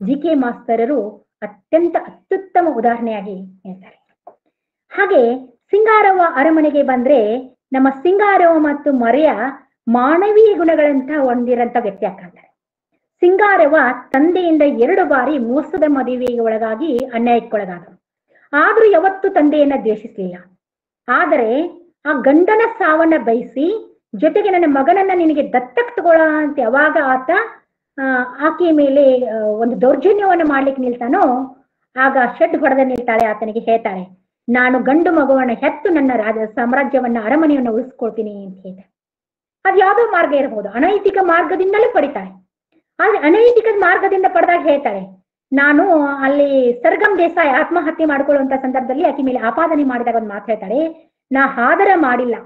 GK ಮಾಸ್ತರರು ಅತ್ಯುತ್ತಮ ಉದಾಹರಣೆಯಾಗಿ ಹೇಳ್ತಾರೆ. ಹಾಗೆ ಸಿಂಗಾರವ್ವ ಅರಮನೆಗೆ ಬಂದ್ರೆ ನಮ್ಮ ಸಿಂಗಾರವ್ವ ಮತ್ತು ಮರೆಯ ಮಾನವೀಯ ಗುಣಗಳಂತ ಹೊಂದಿರಂತ ವ್ಯಕ್ತಿ ಆಗ್ತಾರೆ. ಸಿಂಗಾರವ್ವ ತಂದೆಯಿಂದ 2 ಬಾರಿ ಮೋಸದ ಮದುವೆಗೆ ಒಳಗಾಗಿ ಅನ್ಯಾಯಕ್ಕೊಳಗಾದರು. ಆದ್ರೂ ಯಾವತ್ತೂ ತಂದೆಯನ್ನ ದ್ವೇಷಿಸಲಿಲ್ಲ. ಆದರೆ ಆ ಗಂಡನ ಸಾವನ್ನ ಬಯಸಿ ಜೊತೆಗೆ ನನ್ನ ಮಗನನ್ನ ನಿನಗೆ ದತ್ತಕ್ ತಗೊಳ ಅಂತ ಯಾವಾಗ ಆತ ಆಕೆಯ ಮೇಲೆ ಒಂದು ದೌರ್ಜನ್ಯವನ್ನು ಮಾಡ್ಲಿಕ್ಕೆ ನಿಲ್ತಾನೋ ಆಗ ಶೆಡ್ ಹೊಡೆದ ನಿಲ್ತಾಳೆ. ಆತನಿಗೆ ಹೇಳ್ತಾಳೆ, ನಾನು ಗಂಡು ಮಗುವನ್ನ ಹೆತ್ತು ನನ್ನ ಸಾಮ್ರಾಜ್ಯವನ್ನ ಅರಮನೆಯನ್ನ ಉಳಿಸ್ಕೊಳ್ತೀನಿ ಅಂತ ಹೇಳ್ತಾಳೆ. ಅದು ಯಾವುದೋ ಮಾರ್ಗ ಇರಬಹುದು, ಅನೈತಿಕ ಮಾರ್ಗದಿಂದಲೇ ಪಡಿತಾಳೆ. ಆದ್ರೆ ಅನೈತಿಕ ಮಾರ್ಗದಿಂದ ಪಡೆದಾಗ ಹೇಳ್ತಾಳೆ, ನಾನು ಅಲ್ಲಿ ಸರ್ಗಮ್ ದೇಸಾಯಿ ಆತ್ಮಹತ್ಯೆ ಮಾಡ್ಕೊಳ್ಳುವಂತ ಸಂದರ್ಭದಲ್ಲಿ ಆಕೆ ಮೇಲೆ ಆಪಾದನೆ ಮಾಡಿದಾಗ ಒಂದು ಮಾತು ಹೇಳ್ತಾಳೆ, ನಾ ಹಾದರ ಮಾಡಿಲ್ಲ,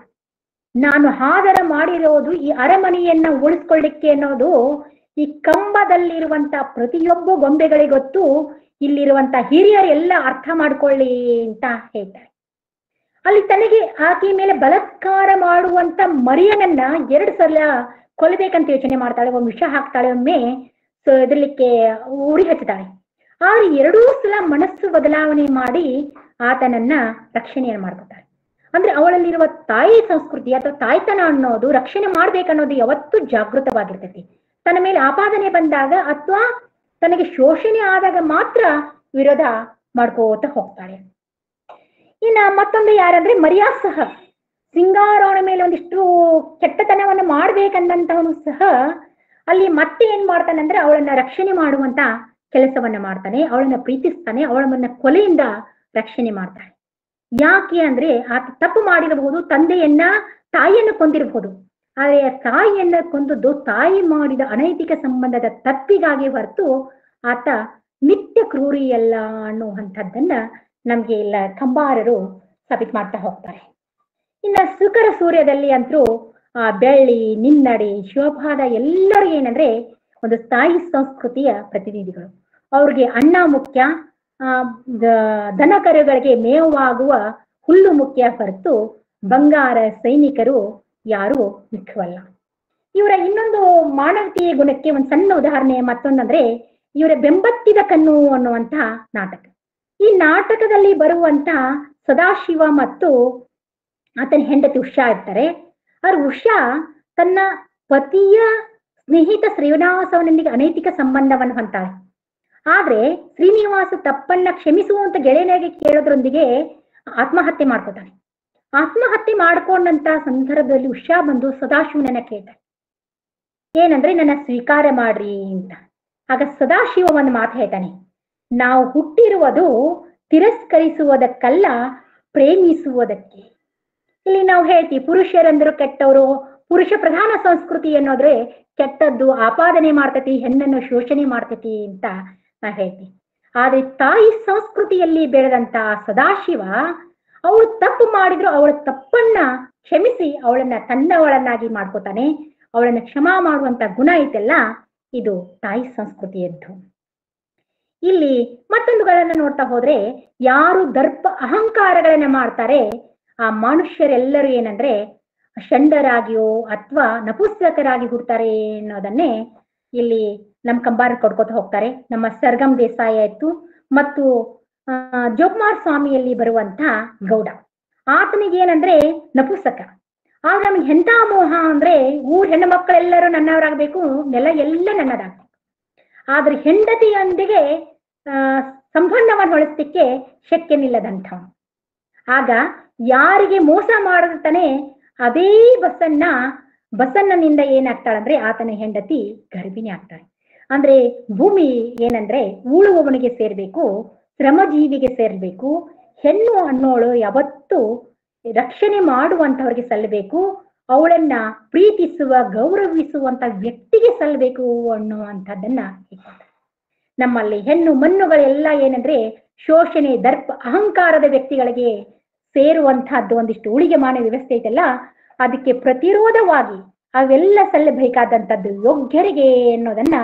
ನಾನು ಹಾದರ ಮಾಡಿರೋದು ಈ ಅರಮನೆಯನ್ನ ಉಳಿಸ್ಕೊಳ್ಳಿಕ್ಕೆ ಅನ್ನೋದು ಈ ಕಂಬದಲ್ಲಿರುವಂತ ಪ್ರತಿಯೊಬ್ಬ ಗೊಂಬೆಗಳಿಗೊತ್ತು, ಇಲ್ಲಿರುವಂತ ಹಿರಿಯರೆಲ್ಲ ಅರ್ಥ ಮಾಡ್ಕೊಳ್ಳಿ ಅಂತ ಹೇಳ್ತಾರೆ. ಅಲ್ಲಿ ತನಗೆ ಆಕೆ ಮೇಲೆ ಬಲಾತ್ಕಾರ ಮಾಡುವಂತ ಮರಿಯನನ್ನ 2 ಸಲ ಕೊಲ್ಲಬೇಕಂತ ಯೋಚನೆ ಮಾಡ್ತಾಳೆ. ಒಮ್ಮೆ ವಿಷ ಹಾಕ್ತಾಳೆ, ಒಮ್ಮೆ ಎದರ್ಲಿಕ್ಕೆ ಉರಿ ಹಚ್ಚುತ್ತಾಳೆ. ಆದ್ರೆ 2 ಸಲ ಮನಸ್ಸು ಬದಲಾವಣೆ ಮಾಡಿ ಆತನನ್ನ ರಕ್ಷಣೆಯನ್ನು ಮಾಡ್ಕೊತಾಳೆ. ಅಂದ್ರೆ ಅವಳಲ್ಲಿರುವ ತಾಯಿ ಸಂಸ್ಕೃತಿ ಅಥವಾ ತಾಯ್ತನ ಅನ್ನೋದು ರಕ್ಷಣೆ ಮಾಡ್ಬೇಕನ್ನೋದು ಯಾವತ್ತೂ ಜಾಗೃತವಾಗಿರ್ತೈತಿ. ತನ್ನ ಮೇಲೆ ಆಪಾದನೆ ಬಂದಾಗ ಅಥವಾ ತನಗೆ ಶೋಷಣೆ ಆದಾಗ ಮಾತ್ರ ವಿರೋಧ ಮಾಡ್ಕೋತ ಹೋಗ್ತಾಳೆ. ಇನ್ನ ಮತ್ತೊಂದು ಯಾರಂದ್ರೆ ಮರ್ಯಾ ಸಹ ಸಿಂಗಾರವನ ಮೇಲೆ ಒಂದಿಷ್ಟು ಕೆಟ್ಟತನವನ್ನ ಮಾಡ್ಬೇಕಂದಂತವನು ಸಹ ಅಲ್ಲಿ ಮತ್ತೆ ಏನ್ ಮಾಡ್ತಾನಂದ್ರೆ ಅವಳನ್ನ ರಕ್ಷಣೆ ಮಾಡುವಂತ ಕೆಲಸವನ್ನ ಮಾಡ್ತಾನೆ, ಅವಳನ್ನ ಪ್ರೀತಿಸ್ತಾನೆ, ಅವಳನ್ನ ಕೊಲೆಯಿಂದ ರಕ್ಷಣೆ ಮಾಡ್ತಾನೆ. ಯಾಕೆ ಅಂದ್ರೆ ಆತ ತಪ್ಪು ಮಾಡಿರಬಹುದು, ತಂದೆಯನ್ನ ತಾಯಿಯನ್ನ ಕೊಂದಿರಬಹುದು. ಆದ್ರೆ ತಾಯಿಯನ್ನ ಕೊಂದದ್ದು ತಾಯಿ ಮಾಡಿದ ಅನೈತಿಕ ಸಂಬಂಧದ ತಪ್ಪಿಗಾಗಿ ಹೊರತು ಆತ ನಿತ್ಯ ಕ್ರೂರಿಯಲ್ಲ ಅನ್ನುವಂಥದ್ದನ್ನ ನಮ್ಗೆ ಇಲ್ಲ ಕಂಬಾರರು ಸಾಬೀತು ಮಾಡ್ತಾ ಹೋಗ್ತಾರೆ. ಇನ್ನ ಸುಕರ ಸೂರ್ಯದಲ್ಲಿ ಅಂತೂ ಬೆಳ್ಳಿ, ನಿನ್ನಡಿ, ಶಿವಪಾದ ಎಲ್ಲರೂ ಏನಂದ್ರೆ ಒಂದು ತಾಯಿ ಸಂಸ್ಕೃತಿಯ ಪ್ರತಿನಿಧಿಗಳು. ಅವ್ರಿಗೆ ಅನ್ನ ಮುಖ್ಯ, ದನ ಕರುಗಳಿಗೆ ಮೇವಾಗುವ ಹುಲ್ಲು ಮುಖ್ಯ ಹೊರತು ಬಂಗಾರ ಸೈನಿಕರು ಯಾರು ಮುಖ್ಯವಲ್ಲ. ಇವರ ಇನ್ನೊಂದು ಮಾನವೀಯ ಗುಣಕ್ಕೆ ಒಂದು ಸಣ್ಣ ಉದಾಹರಣೆ ಮತ್ತೊಂದಂದ್ರೆ ಇವರ ಬೆಂಬತ್ತಿದ ಕಣ್ಣು ಅನ್ನುವಂತ ನಾಟಕ. ಈ ನಾಟಕದಲ್ಲಿ ಬರುವಂತ ಸದಾಶಿವ ಮತ್ತು ಆತನ ಹೆಂಡತಿ ಉಷಾ ಇರ್ತಾರೆ. ಅವ್ರ ಉಷಾ ತನ್ನ ಪತಿಯ ಸ್ನೇಹಿತ ಶ್ರೀನಿವಾಸವನೊಂದಿಗೆ ಅನೈತಿಕ ಸಂಬಂಧವನ್ನು ಹೊಂತಾಳೆ. ಆದ್ರೆ ಶ್ರೀನಿವಾಸ ತಪ್ಪನ್ನ ಕ್ಷಮಿಸುವಂತ ಗೆಳೆಯನಿಗೆ ಕೇಳೋದ್ರೊಂದಿಗೆ ಆತ್ಮಹತ್ಯೆ ಮಾಡ್ಕೋತಾನೆ. ಆತ್ಮಹತ್ಯೆ ಮಾಡ್ಕೊಂಡಂತ ಸಂದರ್ಭದಲ್ಲಿ ಉಷಾ ಬಂದು ಸದಾಶಿವನನ್ನ ಕೇಳ್ತಾಳೆ, ಏನಂದ್ರೆ ನನ್ನ ಸ್ವೀಕಾರ ಮಾಡ್ರಿ ಅಂತ. ಆಗ ಸದಾಶಿವ ಒಂದು ಮಾತು ಹೇಳ್ತಾನೆ, ನಾವು ಹುಟ್ಟಿರುವುದು ತಿರಸ್ಕರಿಸುವುದಕ್ಕಲ್ಲ, ಪ್ರೇಮಿಸುವುದಕ್ಕೆ. ಇಲ್ಲಿ ನಾವು ಹೇಳ್ತೀವಿ ಪುರುಷರಂದ್ರು ಕೆಟ್ಟವರು, ಪುರುಷ ಪ್ರಧಾನ ಸಂಸ್ಕೃತಿ ಅನ್ನೋದ್ರೆ ಕೆಟ್ಟದ್ದು, ಆಪಾದನೆ ಮಾಡ್ತೈತಿ, ಹೆಣ್ಣನ್ನು ಶೋಷಣೆ ಮಾಡ್ತೈತಿ ಅಂತ ನಾವು ಹೇಳ್ತೀವಿ. ಆದ್ರೆ ತಾಯಿ ಸಂಸ್ಕೃತಿಯಲ್ಲಿ ಬೆಳೆದಂತ ಸದಾಶಿವ ಅವಳು ತಪ್ಪು ಮಾಡಿದ್ರು ಅವಳ ತಪ್ಪನ್ನ ಕ್ಷಮಿಸಿ ಅವಳನ್ನ ತನ್ನವಳನ್ನಾಗಿ ಮಾಡ್ಕೋತಾನೆ. ಅವಳನ್ನ ಕ್ಷಮಾ ಮಾಡುವಂತ ಗುಣ ಐತೆಲ್ಲ ಇದು ತಾಯಿ ಸಂಸ್ಕೃತಿಯದ್ದು. ಇಲ್ಲಿ ಮತ್ತೊಂದುಗಳನ್ನ ನೋಡ್ತಾ ಹೋದ್ರೆ ಯಾರು ದರ್ಪ ಅಹಂಕಾರಗಳನ್ನ ಮಾಡ್ತಾರೆ ಆ ಮನುಷ್ಯರೆಲ್ಲರೂ ಏನಂದ್ರೆ ಷಂಡರಾಗಿಯೋ ಅಥವಾ ನಪುಂಸಕರಾಗಿ ಹುಡ್ತಾರೆ ಅನ್ನೋದನ್ನೇ ಇಲ್ಲಿ ನಮ್ ಕಂಬಾರ ಕೊಡ್ಕೋತ ಹೋಗ್ತಾರೆ. ನಮ್ಮ ಸರ್ಗಮ್ ದೇಸಾಯಿ ಆಯ್ತು ಮತ್ತು ಜೋಕುಮಾರ್ ಸ್ವಾಮಿಯಲ್ಲಿ ಬರುವಂತ ಗೌಡ, ಆತನಿಗೆ ಏನಂದ್ರೆ ನಪುಂಸಕ. ಆದ್ರೆ ನಮ್ಗೆ ಎಂತ ಮೋಹ ಅಂದ್ರೆ ಊರ್ ಹೆಣ್ಣು ಮಕ್ಕಳೆಲ್ಲರೂ ನನ್ನವರಾಗ್ಬೇಕು, ನೆಲ ಎಲ್ಲ ನನ್ನದಾಗ್ಬೇಕು. ಆದ್ರೆ ಹೆಂಡತಿಯೊಂದಿಗೆ ಸಂಬಂಧವನ್ನು ಹೊಳಿಸ್ಲಿಕ್ಕೆ ಶಕ್ಯನಿಲ್ಲದಂಥ. ಆಗ ಯಾರಿಗೆ ಮೋಸ ಮಾಡಿರ್ತಾನೆ ಅದೇ ಬಸನ್ನನಿಂದ ಏನಾಗ್ತಾಳಂದ್ರೆ ಆತನ ಹೆಂಡತಿ ಗರ್ಭಿಣಿ ಆಗ್ತಾಳೆ. ಅಂದ್ರೆ ಭೂಮಿ ಏನಂದ್ರೆ ಉಳುವವನಿಗೆ ಸೇರ್ಬೇಕು, ಶ್ರಮಜೀವಿಗೆ ಸೇರ್ಬೇಕು. ಹೆಣ್ಣು ಅನ್ನೋಳು ಯಾವತ್ತು ರಕ್ಷಣೆ ಮಾಡುವಂತವ್ರಿಗೆ ಸಲ್ಲಬೇಕು, ಅವಳನ್ನ ಪ್ರೀತಿಸುವ ಗೌರವಿಸುವಂತ ವ್ಯಕ್ತಿಗೆ ಸಲ್ಲಬೇಕು ಅನ್ನುವಂಥದ್ದನ್ನ ಹೇಳ್ತಾರೆ. ನಮ್ಮಲ್ಲಿ ಹೆಣ್ಣು ಮಣ್ಣುಗಳೆಲ್ಲ ಏನಂದ್ರೆ ಶೋಷಣೆ, ದರ್ಪ, ಅಹಂಕಾರದ ವ್ಯಕ್ತಿಗಳಿಗೆ ಸೇರುವಂತಹದ್ದು ಒಂದಿಷ್ಟು ಉಳಿಗೆಮಾನ ವ್ಯವಸ್ಥೆ ಐತಲ್ಲ, ಅದಕ್ಕೆ ಪ್ರತಿರೋಧವಾಗಿ ಅವೆಲ್ಲ ಸಲ್ಲಬೇಕಾದಂಥದ್ದು ಯೋಗ್ಯರಿಗೆ ಅನ್ನೋದನ್ನ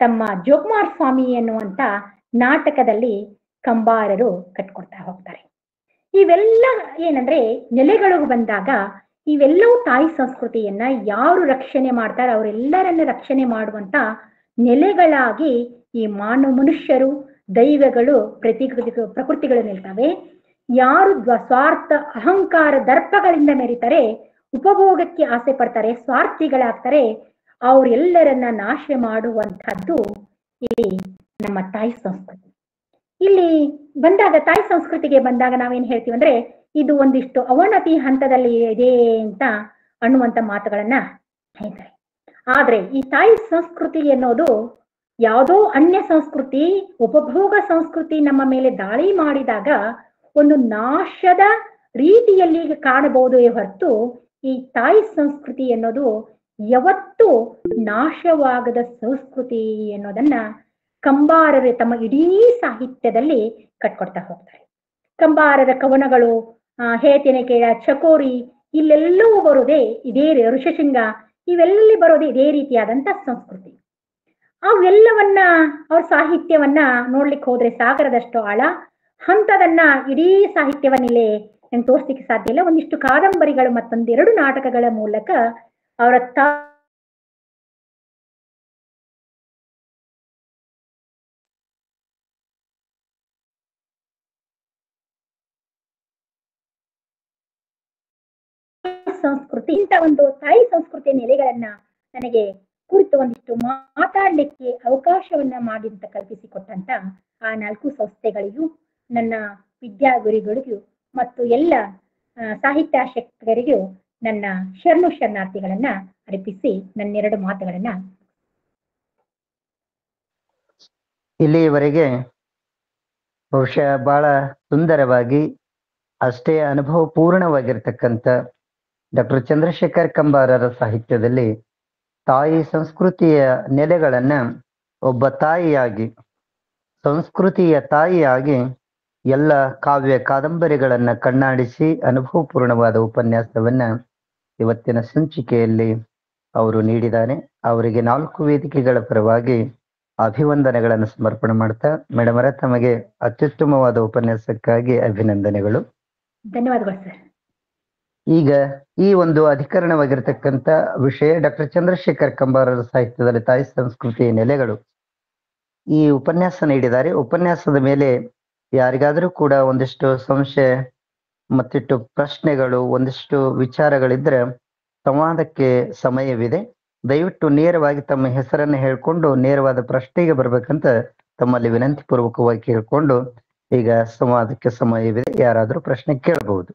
ತಮ್ಮ ಜೋಕುಮಾರ್ ಸ್ವಾಮಿ ಎನ್ನುವಂತ ನಾಟಕದಲ್ಲಿ ಕಂಬಾರರು ಕಟ್ಕೊಡ್ತಾ ಹೋಗ್ತಾರೆ. ಇವೆಲ್ಲ ಏನಂದ್ರೆ ನೆಲೆಗಳಿಗೆ ಬಂದಾಗ ಇವೆಲ್ಲವೂ ತಾಯಿ ಸಂಸ್ಕೃತಿಯನ್ನ ಯಾರು ರಕ್ಷಣೆ ಮಾಡ್ತಾರೆ ಅವರೆಲ್ಲರನ್ನ ರಕ್ಷಣೆ ಮಾಡುವಂತ ನೆಲೆಗಳಾಗಿ ಈ ಮನುಷ್ಯರು, ದೈವಗಳು, ಪ್ರಕೃತಿಗಳು ನಿಲ್ತವೆ. ಯಾರು ಸ್ವಾರ್ಥ, ಅಹಂಕಾರ, ದರ್ಪಗಳಿಂದ ಮೆರಿತಾರೆ, ಉಪಭೋಗಕ್ಕೆ ಆಸೆ ಪಡ್ತಾರೆ, ಸ್ವಾರ್ಥಿಗಳಾಗ್ತಾರೆ, ಅವರೆಲ್ಲರನ್ನ ನಾಶ ಮಾಡುವಂತಹದ್ದು ಇಲ್ಲಿ ನಮ್ಮ ತಾಯಿ ಸಂಸ್ಕೃತಿ. ಇಲ್ಲಿ ಬಂದಾಗ ತಾಯಿ ಸಂಸ್ಕೃತಿಗೆ ಬಂದಾಗ ನಾವೇನ್ ಹೇಳ್ತೀವಿ ಅಂದ್ರೆ ಇದು ಒಂದಿಷ್ಟು ಅವನತಿ ಹಂತದಲ್ಲಿ ಇದೆ ಅಂತ ಅನ್ನುವಂತ ಮಾತುಗಳನ್ನ ಹೇಳ್ತಾರೆ. ಆದ್ರೆ ಈ ತಾಯಿ ಸಂಸ್ಕೃತಿ ಅನ್ನೋದು ಯಾವುದೋ ಅನ್ಯ ಸಂಸ್ಕೃತಿ, ಉಪಭೋಗ ಸಂಸ್ಕೃತಿ ನಮ್ಮ ಮೇಲೆ ದಾಳಿ ಮಾಡಿದಾಗ ಒಂದು ನಾಶದ ರೀತಿಯಲ್ಲಿ ಕಾಣಬಹುದು ಹೊರತು ಈ ತಾಯಿ ಸಂಸ್ಕೃತಿ ಅನ್ನೋದು ಯಾವತ್ತೂ ನಾಶವಾಗದ ಸಂಸ್ಕೃತಿ ಅನ್ನೋದನ್ನ ಕಂಬಾರರು ತಮ್ಮ ಇಡೀ ಸಾಹಿತ್ಯದಲ್ಲಿ ಕಟ್ಕೊಡ್ತಾ ಹೋಗ್ತಾರೆ. ಕಂಬಾರರ ಕವನಗಳು, ಹೇತಿನಕೇಳ, ಚಕೋರಿ, ಇಲ್ಲೆಲ್ಲವೂ ಬರೋದೇ ಇದೇ, ಋಷಶೃಂಗ, ಇವೆಲ್ಲಿ ಬರೋದೇ ಇದೇ ರೀತಿಯಾದಂತ ಸಂಸ್ಕೃತಿ. ಅವೆಲ್ಲವನ್ನ ಅವ್ರ ಸಾಹಿತ್ಯವನ್ನ ನೋಡ್ಲಿಕ್ಕೆ ಹೋದ್ರೆ ಸಾಗರದಷ್ಟು ಆಳ ಹಂತದನ್ನ ಇಡೀ ಸಾಹಿತ್ಯವನ್ನಿಲ್ಲೇ ನಂಗೆ ತೋರಿಸ್ಲಿಕ್ಕೆ ಸಾಧ್ಯ ಇಲ್ಲ. ಒಂದಿಷ್ಟು ಕಾದಂಬರಿಗಳು ಮತ್ತೊಂದೆರಡು ನಾಟಕಗಳ ಮೂಲಕ ಅವರ ಸಂಸ್ಕೃತಿ, ಇಂಥ ಒಂದು ತಾಯಿ ಸಂಸ್ಕೃತಿಯ ನೆಲೆಗಳನ್ನ ನನಗೆ ಕುರಿತು ಒಂದಿಷ್ಟು ಮಾತಾಡ್ಲಿಕ್ಕೆ ಅವಕಾಶವನ್ನ ಮಾಡಿಂತ ಕಲ್ಪಿಸಿಕೊಟ್ಟಂತ ಆ 4 ಸಂಸ್ಥೆಗಳಿಗೂ, ನನ್ನ ವಿದ್ಯಾಗುರಿಗಳಿಗೂ ಮತ್ತು ಎಲ್ಲ ಸಾಹಿತ್ಯಾಸಕ್ತರಿಗೂ ನನ್ನ ಶರಣಾರ್ಥಿಗಳನ್ನ ಅರ್ಪಿಸಿ ನನ್ನೆರಡು ಮಾತುಗಳನ್ನ ಇಲ್ಲಿಯವರೆಗೆ ಬಹುಶಃ ಬಹಳ ಸುಂದರವಾಗಿ ಅಷ್ಟೇ ಅನುಭವ ಪೂರ್ಣವಾಗಿರ್ತಕ್ಕಂಥ ಡಾಕ್ಟರ್ ಚಂದ್ರಶೇಖರ್ ಕಂಬಾರರ ಸಾಹಿತ್ಯದಲ್ಲಿ ತಾಯಿ ಸಂಸ್ಕೃತಿಯ ನೆಲೆಗಳನ್ನ ಒಬ್ಬ ತಾಯಿಯಾಗಿ, ಸಂಸ್ಕೃತಿಯ ತಾಯಿಯಾಗಿ ಎಲ್ಲ ಕಾವ್ಯ ಕಾದಂಬರಿಗಳನ್ನ ಕಣ್ಣಾಡಿಸಿ ಅನುಭವಪೂರ್ಣವಾದ ಉಪನ್ಯಾಸವನ್ನ ಇವತ್ತಿನ ಸಂಚಿಕೆಯಲ್ಲಿ ಅವರು ನೀಡಿದ್ದಾರೆ. ಅವರಿಗೆ 4 ವೇದಿಕೆಗಳ ಪರವಾಗಿ ಅಭಿವಂದನೆಗಳನ್ನು ಸಮರ್ಪಣೆ ಮಾಡ್ತಾ, ಮೇಡಮ್ ಅವರ ತಮಗೆ ಅತ್ಯುತ್ತಮವಾದ ಉಪನ್ಯಾಸಕ್ಕಾಗಿ ಅಭಿನಂದನೆಗಳು. ಧನ್ಯವಾದಗಳು ಸರ್. ಈಗ ಈ ಒಂದು ಅಧಿಕರಣವಾಗಿರ್ತಕ್ಕಂಥ ವಿಷಯ ಡಾಕ್ಟರ್ ಚಂದ್ರಶೇಖರ್ ಕಂಬಾರರ ಸಾಹಿತ್ಯದಲ್ಲಿ ತಾಯಿ ಸಂಸ್ಕೃತಿಯ ನೆಲೆಗಳು, ಈ ಉಪನ್ಯಾಸ ನೀಡಿದ್ದಾರೆ. ಉಪನ್ಯಾಸದ ಮೇಲೆ ಯಾರಿಗಾದರೂ ಕೂಡ ಒಂದಿಷ್ಟು ಸಂಶಯ ಮತ್ತಿಟ್ಟು ಪ್ರಶ್ನೆಗಳು, ಒಂದಿಷ್ಟು ವಿಚಾರಗಳಿದ್ರೆ ಸಂವಾದಕ್ಕೆ ಸಮಯವಿದೆ. ದಯವಿಟ್ಟು ನೇರವಾಗಿ ತಮ್ಮ ಹೆಸರನ್ನು ಹೇಳ್ಕೊಂಡು ನೇರವಾದ ಪ್ರಶ್ನೆಗೆ ಬರ್ಬೇಕಂತ ತಮ್ಮಲ್ಲಿ ವಿನಂತಿ ಪೂರ್ವಕವಾಗಿ ಕೇಳ್ಕೊಂಡು ಈಗ ಸಂವಾದಕ್ಕೆ ಸಮಯವಿದೆ, ಯಾರಾದರೂ ಪ್ರಶ್ನೆ ಕೇಳಬಹುದು.